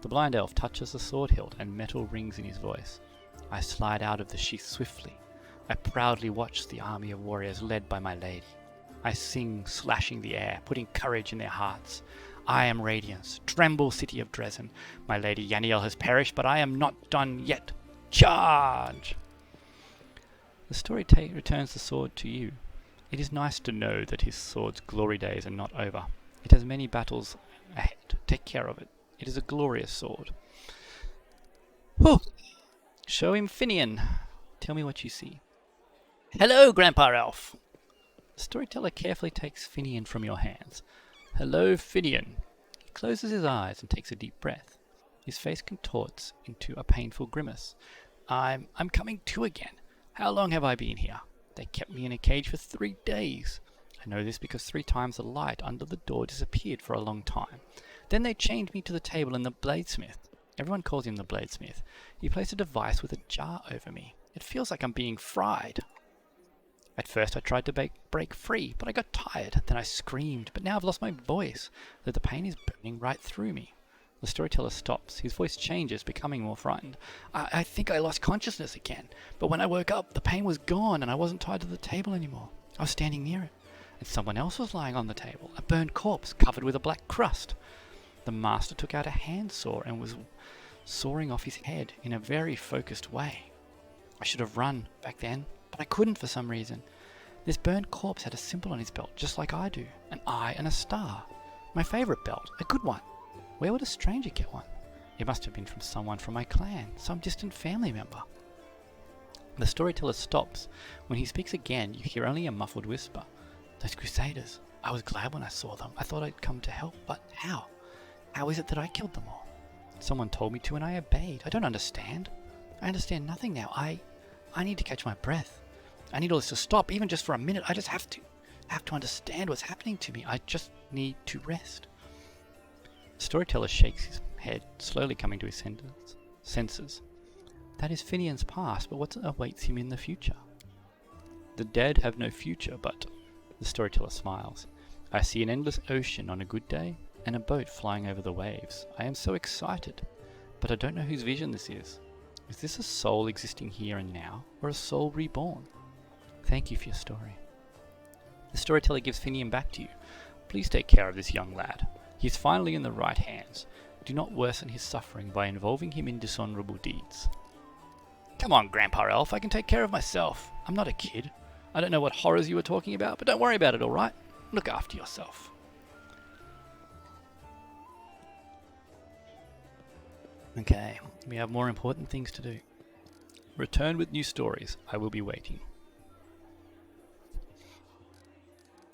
The blind elf touches the sword hilt and metal rings in his voice. I slide out of the sheath swiftly. I proudly watch the army of warriors led by my lady. I sing, slashing the air, putting courage in their hearts. I am Radiance, tremble city of Dresden. My lady Yaniel has perished, but I am not done yet. Charge! The story returns the sword to you. It is nice to know that his sword's glory days are not over. It has many battles ahead. Take care of it. It is a glorious sword. Whew! Show him Finian. Tell me what you see. Hello, Grandpa Elf. The storyteller carefully takes Finian from your hands. Hello, Finian. He closes his eyes and takes a deep breath. His face contorts into a painful grimace. I'm coming to again. How long have I been here? They kept me in a cage for 3 days. I know this because 3 times the light under the door disappeared for a long time. Then they chained me to the table in the bladesmith. Everyone calls him the bladesmith. He placed a device with a jar over me. It feels like I'm being fried. At first I tried to break free, but I got tired. Then I screamed, but now I've lost my voice, though the pain is burning right through me. The storyteller stops. His voice changes, becoming more frightened. I think I lost consciousness again, but when I woke up, the pain was gone and I wasn't tied to the table anymore. I was standing near it, and someone else was lying on the table, a burned corpse covered with a black crust. The master took out a handsaw and was sawing off his head in a very focused way. I should have run back then, but I couldn't for some reason. This burned corpse had a symbol on his belt, just like I do, an eye and a star. My favourite belt, a good one. Where would a stranger get one? It must have been from someone from my clan, some distant family member. The storyteller stops. When he speaks again, you hear only a muffled whisper. Those crusaders. I was glad when I saw them. I thought I'd come to help, but how? How is it that I killed them all? Someone told me to and I obeyed. I don't understand. I understand nothing now. I need to catch my breath. I need all this to stop, even just for a minute. I just have to understand what's happening to me. I just need to rest. The storyteller shakes his head, slowly coming to his senses. That is Finian's past, but what awaits him in the future? The dead have no future, but... The storyteller smiles. I see an endless ocean on a good day, and a boat flying over the waves. I am so excited, but I don't know whose vision this is. Is this a soul existing here and now, or a soul reborn? Thank you for your story. The storyteller gives Finian back to you. Please take care of this young lad. He is finally in the right hands. Do not worsen his suffering by involving him in dishonourable deeds. Come on, Grandpa Elf, I can take care of myself. I'm not a kid. I don't know what horrors you were talking about, but don't worry about it, alright? Look after yourself. Okay, we have more important things to do. Return with new stories. I will be waiting.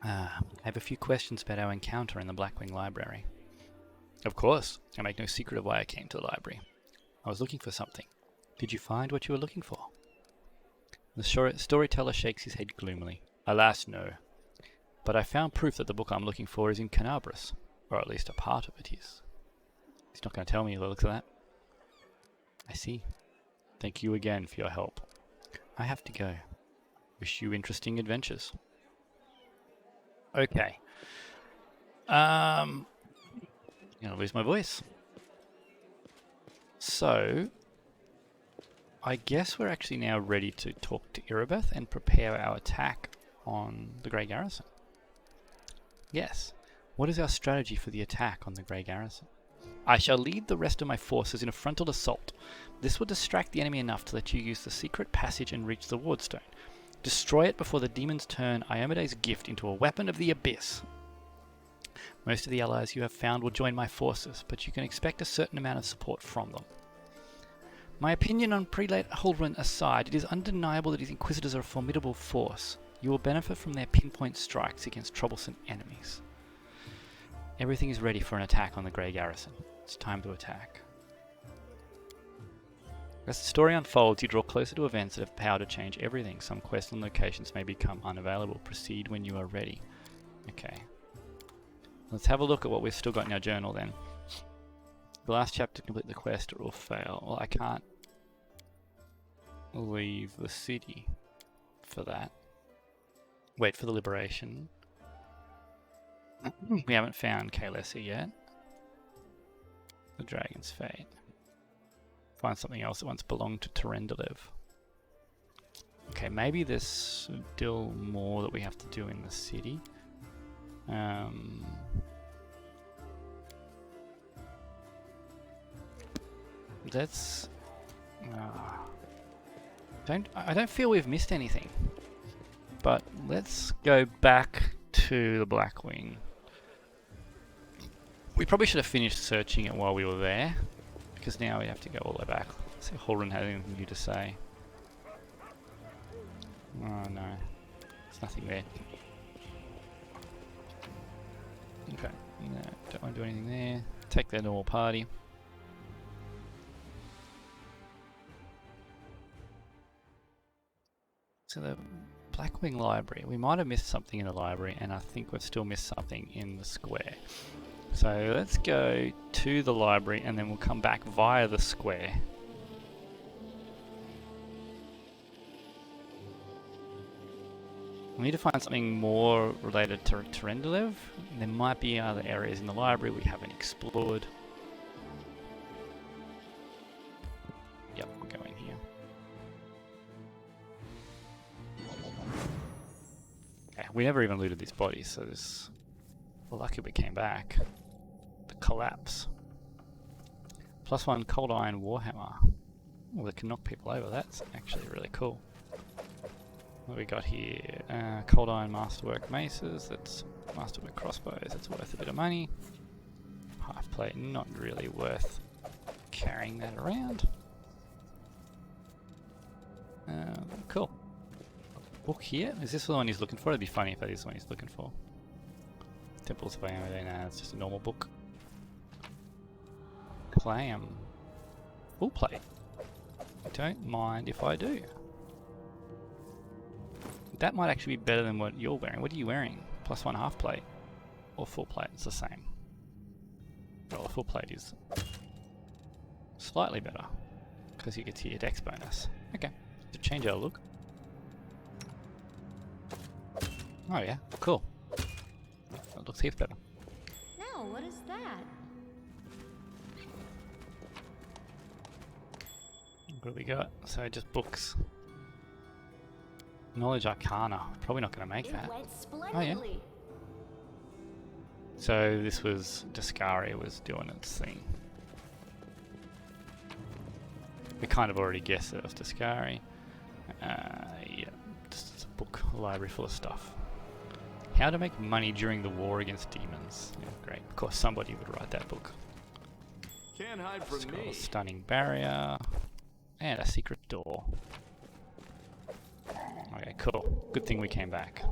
I have a few questions about our encounter in the Blackwing Library. Of course, I make no secret of why I came to the library. I was looking for something. Did you find what you were looking for? The storyteller shakes his head gloomily. Alas, no. But I found proof that the book I'm looking for is in Canabras, or at least a part of it is. He's not going to tell me the looks of that. I see. Thank you again for your help. I have to go. Wish you interesting adventures. Okay. I'm gonna lose my voice. So, I guess we're actually now ready to talk to Irabeth and prepare our attack on the Grey Garrison. Yes. What is our strategy for the attack on the Grey Garrison? I shall lead the rest of my forces in a frontal assault. This will distract the enemy enough to let you use the secret passage and reach the wardstone. Destroy it before the demons turn Iomede's gift into a weapon of the abyss. Most of the allies you have found will join my forces, but you can expect a certain amount of support from them. My opinion on Prelate Huldren aside, it is undeniable that his Inquisitors are a formidable force. You will benefit from their pinpoint strikes against troublesome enemies. Everything is ready for an attack on the Grey Garrison. It's time to attack. As the story unfolds, you draw closer to events that have power to change everything. Some quests and locations may become unavailable. Proceed when you are ready. Okay. Let's have a look at what we've still got in our journal then. The last chapter, complete the quest or it will fail. Well, I can't leave the city for that. Wait for the liberation. We haven't found Kalesi yet. The Dragon's Fate. Find something else that once belonged to Terendelev. Okay, maybe there's still more that we have to do in the city. Let's... I don't feel we've missed anything. But let's go back to the Blackwing. We probably should have finished searching it while we were there, because now we have to go all the way back. Let's see if Huldren has anything new to say. Oh no, there's nothing there. Okay, no, don't want to do anything there. Take their normal party. So the Blackwing Library. We might have missed something in the library, and I think we've still missed something in the square. So let's go to the library, and then we'll come back via the square. We need to find something more related to Terendelev. There might be other areas in the library we haven't explored. Yep, we'll go in here. Okay, we never even looted these bodies, so this... Well, lucky we came back. The collapse. +1 cold iron warhammer. Oh, that can knock people over. That's actually really cool. What we got here? Cold iron masterwork maces. That's masterwork crossbows. That's worth a bit of money. Half plate, not really worth carrying that around. Cool. Book here. Is this the one he's looking for? It'd be funny if that is the one he's looking for. Temples of Iomedae. Nah, it's just a normal book. Clam. Full plate. Don't mind if I do. That might actually be better than what you're wearing. What are you wearing? +1 half plate or full plate? It's the same. Well, the full plate is slightly better because you get to your dex bonus. Okay, to change our look. Oh yeah, cool. That looks heaps better. Now, what is that? What do we got? So just books. Knowledge Arcana. Probably not going to make that. It went splendidly. So this was Discari was doing its thing. We kind of already guessed it was Discari. Yeah, just a book, a library full of stuff. How to make money during the war against demons. Yeah, great. Of course, somebody would write that book. Can't hide from Scroll, me. stunning barrier, and a secret door. Okay, cool. Good thing we came back.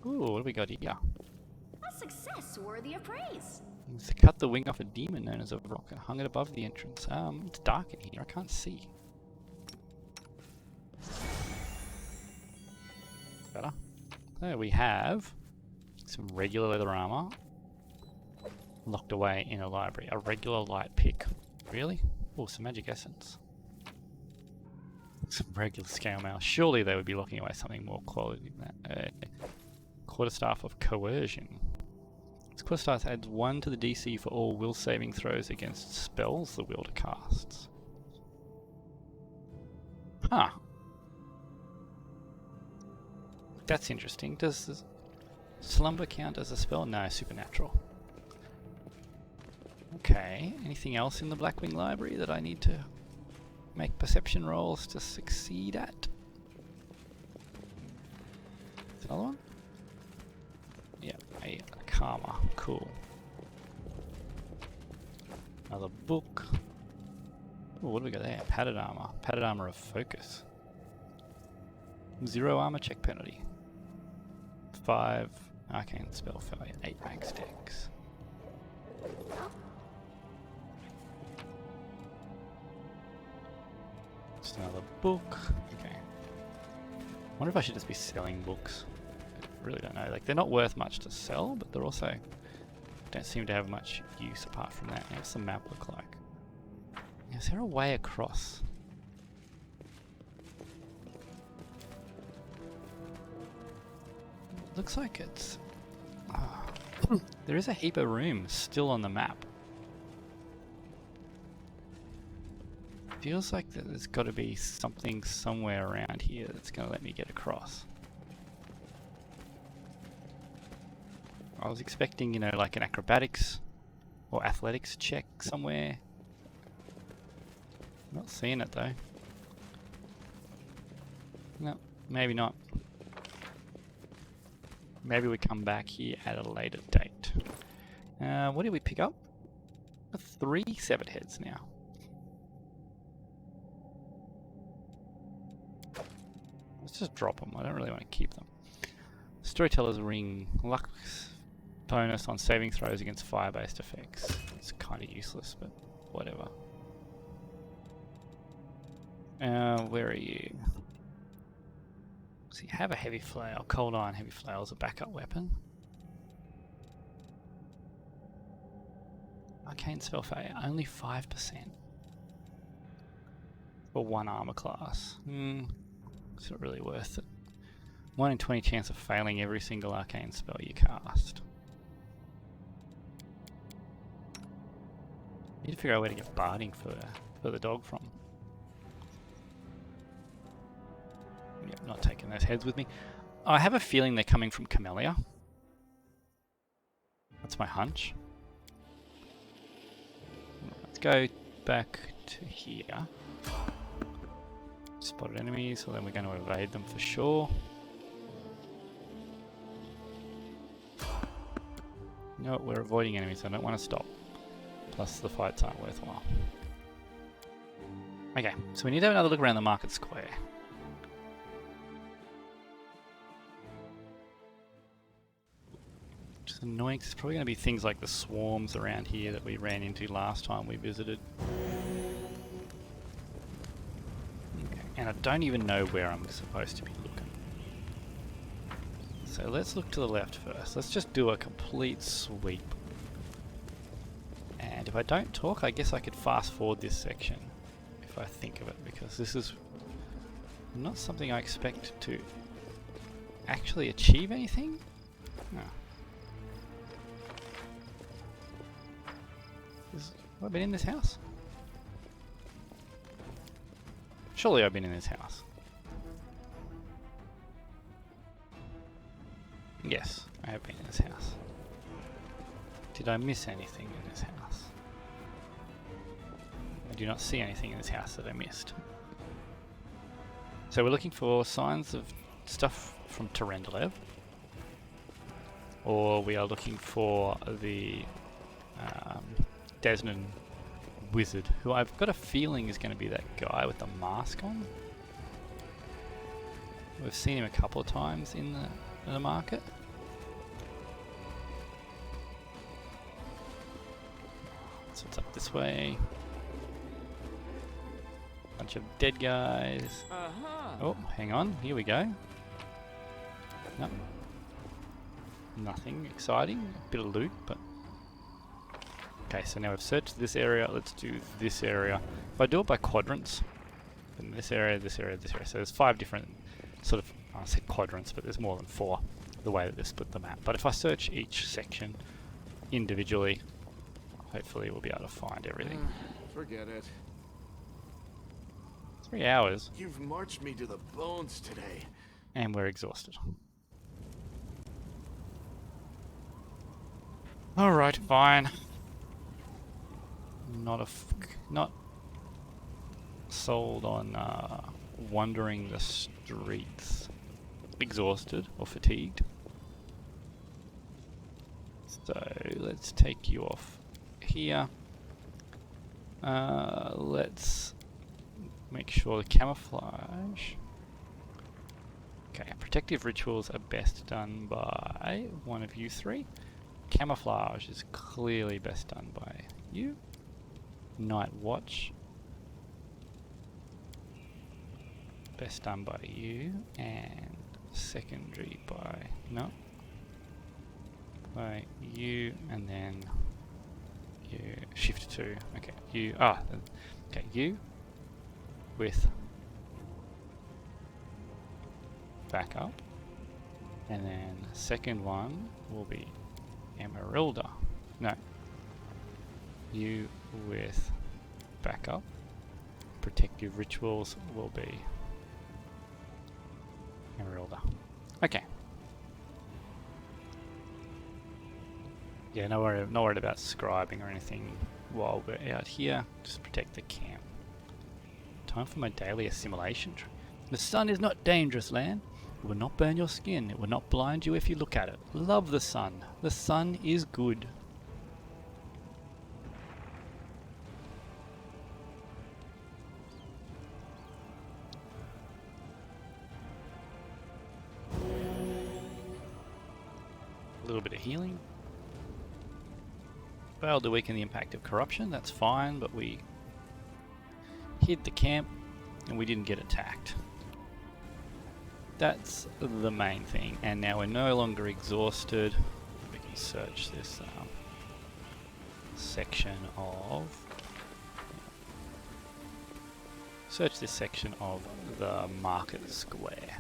Ooh, what do we got here? A success worthy of praise. It's cut the wing off a demon known as a rock and hung it above the entrance. It's dark in here. I can't see. Better. There we have some regular leather armor locked away in a library. A regular light pick. Really? Oh, some magic essence. Some regular scale mail. Surely they would be locking away something more quality than that. Quarterstaff of Coercion. This quarterstaff adds 1 to the DC for all will saving throws against spells the wielder casts. Huh. That's interesting. Does slumber count as a spell? No, supernatural. Okay, anything else in the Blackwing Library that I need to make perception rolls to succeed at? Is another one? Yeah, a Karma. Cool. Another book. Ooh, what do we got there? Padded armor. Padded armor of focus. 0 armor check penalty. 5 arcane spell failure. 8 max dex. Just another book. Okay. Wonder if I should just be selling books. I really don't know. Like, they're not worth much to sell, but they're also don't seem to have much use apart from that. What's the map look like? Is there a way across? Looks like it's... there is a heap of room still on the map. Feels like that there's got to be something somewhere around here that's going to let me get across. I was expecting, you know, like an acrobatics or athletics check somewhere. Not seeing it though. No, maybe not. Maybe we come back here at a later date. What did we pick up? 3 severed heads now. Let's just drop them. I don't really want to keep them. Storyteller's Ring. Luck bonus on saving throws against fire-based effects. It's kind of useless, but whatever. Where are you? So you have a heavy flail. Cold iron heavy flail is a backup weapon. Arcane spell failure, only 5%. For 1 armor class. It's not really worth it. 1 in 20 chance of failing every single arcane spell you cast. Need to figure out where to get barding for the dog from. Yep, not taking those heads with me. I have a feeling they're coming from Camellia. That's my hunch. Let's go back to here. Spotted enemies, so then we're going to evade them for sure. No, we're avoiding enemies, so I don't want to stop. Plus the fights aren't worthwhile. Okay, so we need to have another look around the market square. Which is annoying, 'cause it's probably going to be things like the swarms around here that we ran into last time we visited. Okay, and I don't even know where I'm supposed to be looking. So let's look to the left first. Let's just do a complete sweep. And if I don't talk, I guess I could fast forward this section if I think of it, because this is Not something I expect to actually achieve anything? No. Have I been in this house? Surely I've been in this house. Yes, I have been in this house. Did I miss anything in this house? I do not see anything in this house that I missed. So we're looking for signs of stuff from Tarendalev, or we are looking for the Desnan wizard, who I've got a feeling is going to be that guy with the mask on. We've seen him a couple of times in the market. So it's up this way. Bunch of dead guys. Oh, hang on. Here we go. Nope. Nothing exciting. A bit of loot, but... Okay, so now we've searched this area. Let's do this area. If I do it by quadrants, then this area, this area, this area. So there's 5 different sort of, I said quadrants, but there's more than 4, the way that they split the map. But if I search each section individually, hopefully we'll be able to find everything. Forget it. 3 hours. You've marched me to the bones today. And we're exhausted. Alright, fine. Not sold on wandering the streets. Exhausted or fatigued. So let's take you off here. Let's make sure the camouflage. Okay, protective rituals are best done by one of you 3. Camouflage is clearly best done by you. Night watch, best done by you, and secondary by by you, and then you shift 2. Okay, you okay, you with backup, and then second one will be Emeralda. No. You with backup. Protective rituals will be Emeralda. Okay. Yeah, not worried about scribing or anything while we're out here. Just protect the camp. Time for my daily assimilation. The sun is not dangerous, Lan. It will not burn your skin. It will not blind you if you look at it. Love the sun. The sun is good. A little bit of healing. Failed to weaken the impact of corruption. That's fine, but we hid the camp and we didn't get attacked. That's the main thing, and now we're no longer exhausted. We can search this section of the market square.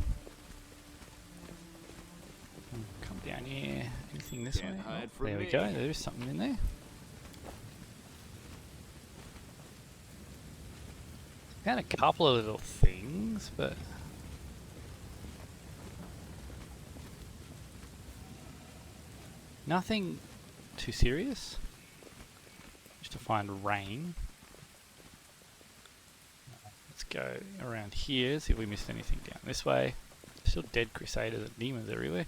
Come down here. Anything this way? Oh, there we go. There is something in there. Found a couple of little things, but nothing too serious. Just to find rain. Let's go around here, see if we missed anything down this way. Still dead crusaders and demons everywhere.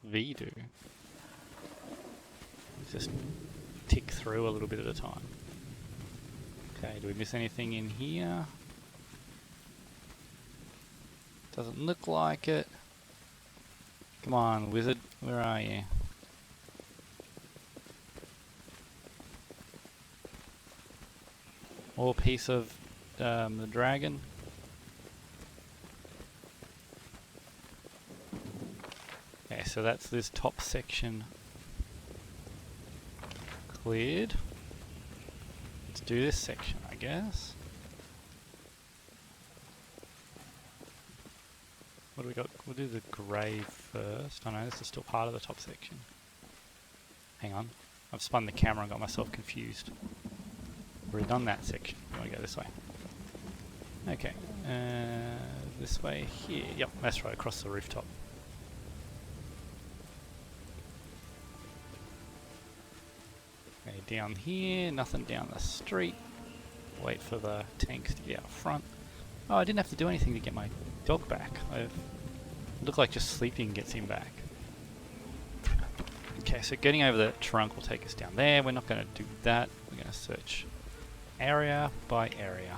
V do? Let's just tick through a little bit at a time. Okay, do we miss anything in here? Doesn't look like it. Come on, wizard, where are you? Or piece of the dragon. Okay, so that's this top section cleared. do this section, I guess. What do we got? We'll do the grave first. Oh no, this is still part of the top section. Hang on. I've spun the camera and got myself confused. We've done that section. I want to go this way. Okay. This way here. Yep, that's right, across the rooftop. Okay, down here, nothing down the street. Wait for the tanks to get out front. Oh, I didn't have to do anything to get my dog back. It looked like just sleeping gets him back. Okay, so getting over the trunk will take us down there. We're not going to do that. We're going to search area by area.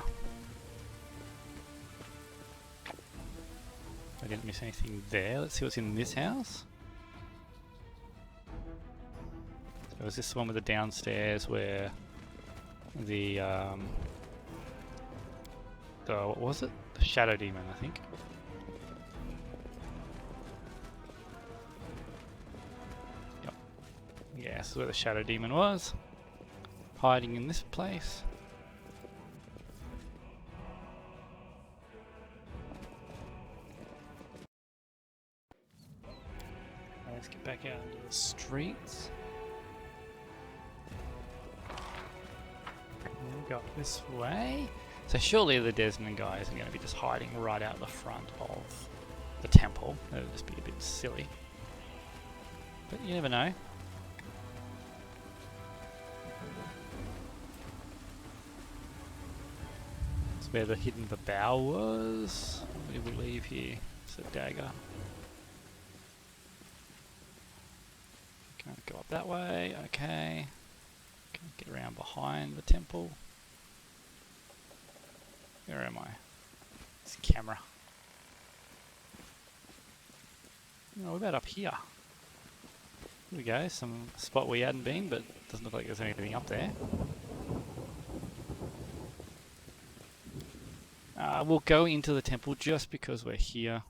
I didn't miss anything there. Let's see what's in this house. So is this the one with the downstairs where the what was it? The Shadow Demon, I think. Yep. Yeah, this is where the Shadow Demon was. Hiding in this place. Let's get back out into the streets. We'll go this way. So surely the Desmond guys are going to be just hiding right out the front of the temple. That would just be a bit silly. But you never know. That's where the hidden bow was. What do we leave here? It's a dagger. Can't go up that way, okay. Can't get around behind the temple. Where am I? This camera. Oh, what about up here? Here we go, some spot we hadn't been, but doesn't look like there's anything up there. We'll go into the temple just because we're here.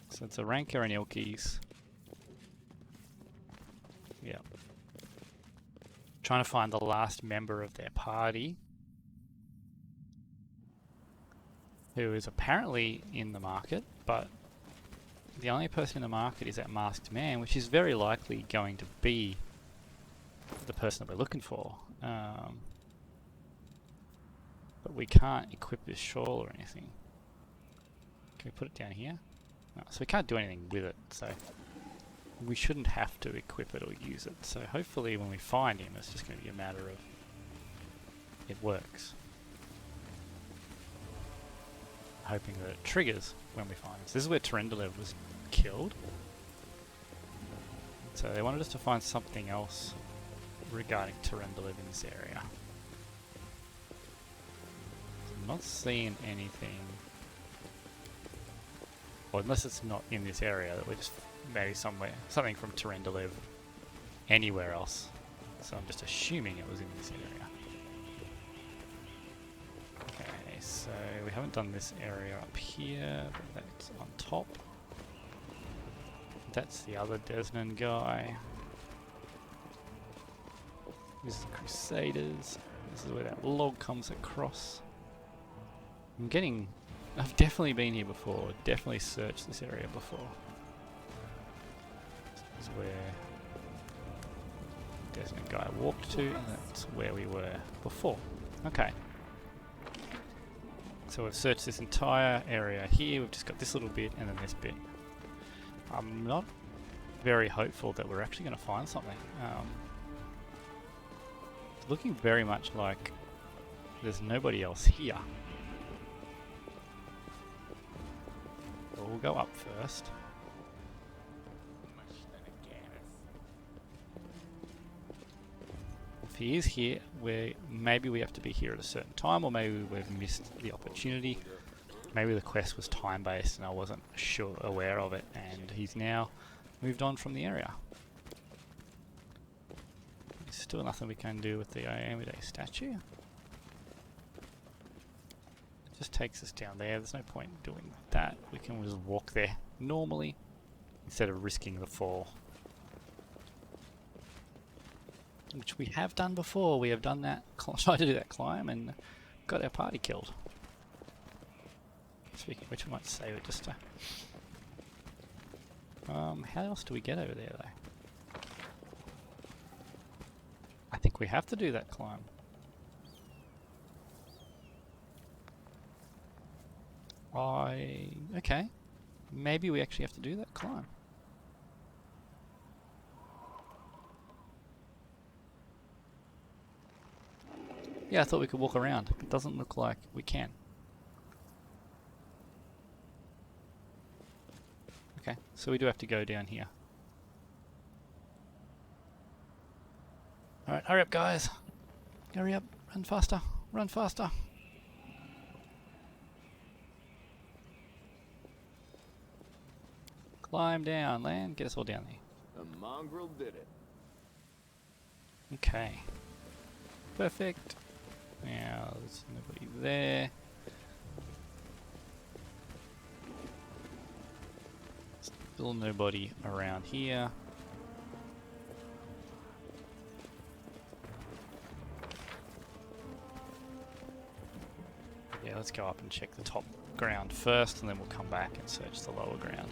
So it's a Ranker and Ilkies. Yep. Trying to find the last member of their party, who is apparently in the market, but the only person in the market is that masked man, which is very likely going to be the person that we're looking for. But we can't equip this shawl or anything. Can we put it down here? No, so we can't do anything with it, so we shouldn't have to equip it or use it. So hopefully when we find him, it's just going to be a matter of it works. Hoping that it triggers when we find him. So this is where Terendelev was killed. So they wanted us to find something else regarding Terendelev in this area. I'm not seeing anything. Or unless it's not in this area, that we're just maybe somewhere, something from Terendelev anywhere else. So I'm just assuming it was in this area. Okay, so we haven't done this area up here, but that's on top. That's the other Desmond guy. This is the Crusaders. This is where that log comes across. I've definitely been here before, definitely searched this area before. This is where the Desmond guy walked to, and that's where we were before. Okay. So we've searched this entire area here, we've just got this little bit and then this bit. I'm not very hopeful that we're actually going to find something. It's looking very much like there's nobody else here. We'll go up first. If he is here, maybe we have to be here at a certain time, or maybe we've missed the opportunity. Maybe the quest was time-based and I wasn't aware of it, and he's now moved on from the area. There's still nothing we can do with the Iamide statue. Just takes us down there. There's no point in doing that. We can just walk there normally instead of risking the fall. which we have done before. We have done that, tried to do that climb and got our party killed. Speaking of which, we might save it just to... how else do we get over there though? I think we have to do that climb. Okay. Maybe we actually have to do that climb. Yeah, I thought we could walk around. It doesn't look like we can. Okay, so we do have to go down here. Alright, hurry up guys. Hurry up, run faster, run faster. Climb down, land, get us all down there. The mongrel did it. Okay. Perfect. Now, there's nobody there. Still nobody around here. Yeah, let's go up and check the top ground first, and then we'll come back and search the lower ground.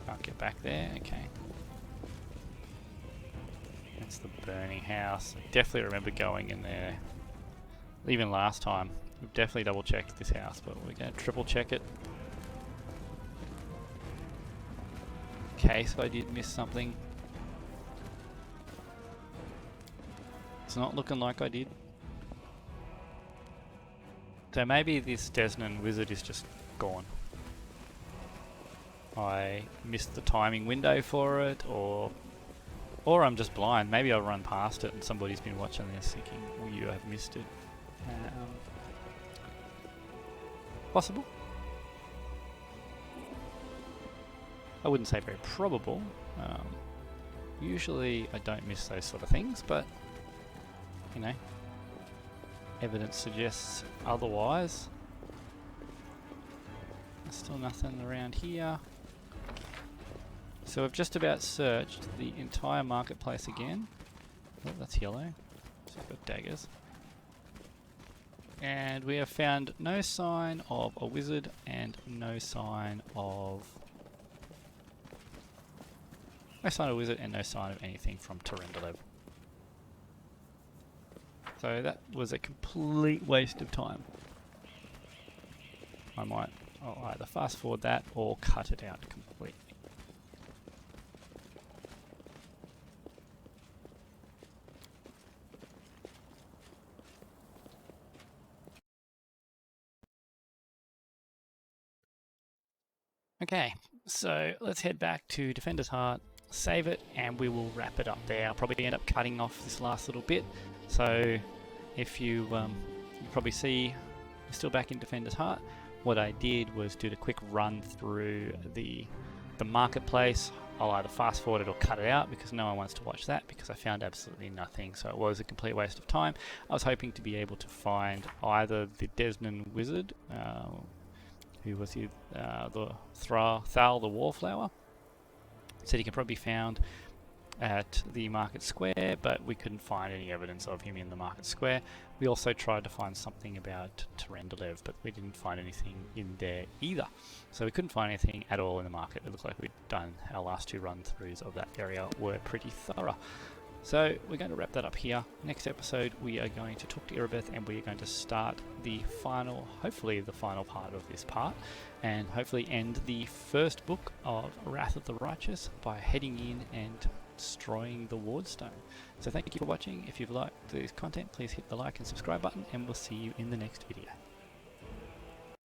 Can't get back there, okay. That's the burning house. I definitely remember going in there. Even last time. We've definitely double checked this house, but we're going to triple check it. Okay, so I did miss something. It's not looking like I did. So maybe this Desnan wizard is just gone. I missed the timing window for it, or I'm just blind. Maybe I'll run past it and somebody's been watching this thinking, well, you have missed it. Possible. I wouldn't say very probable. Usually I don't miss those sort of things, but you know, evidence suggests otherwise. There's still nothing around here. So we've just about searched the entire marketplace again. Oh, that's yellow. So we've got daggers. And we have found no sign of a wizard and no sign of... No sign of a wizard and no sign of anything from Terendelev. So that was a complete waste of time. I'll either fast forward that or cut it out completely. Okay, so let's head back to Defender's Heart, save it, and we will wrap it up there. I'll probably end up cutting off this last little bit. So if you probably see we're still back in Defender's Heart. What I did was do a quick run through the marketplace. I'll either fast forward it or cut it out because no one wants to watch that because I found absolutely nothing, so it was a complete waste of time. I was hoping to be able to find either the Desnan wizard, who was the Thal the Wallflower. Said he can probably be found at the market square, but we couldn't find any evidence of him in the market square. We also tried to find something about Terendelev, but we didn't find anything in there either. So we couldn't find anything at all in the market. It looked like we'd done our last two run-throughs of that area were pretty thorough. So we're going to wrap that up here. Next episode we are going to talk to Irabeth and we are going to start the final, hopefully the final part of this part, and hopefully end the first book of Wrath of the Righteous by heading in and destroying the Wardstone. So thank you for watching. If you've liked this content, please hit the like and subscribe button, and we'll see you in the next video.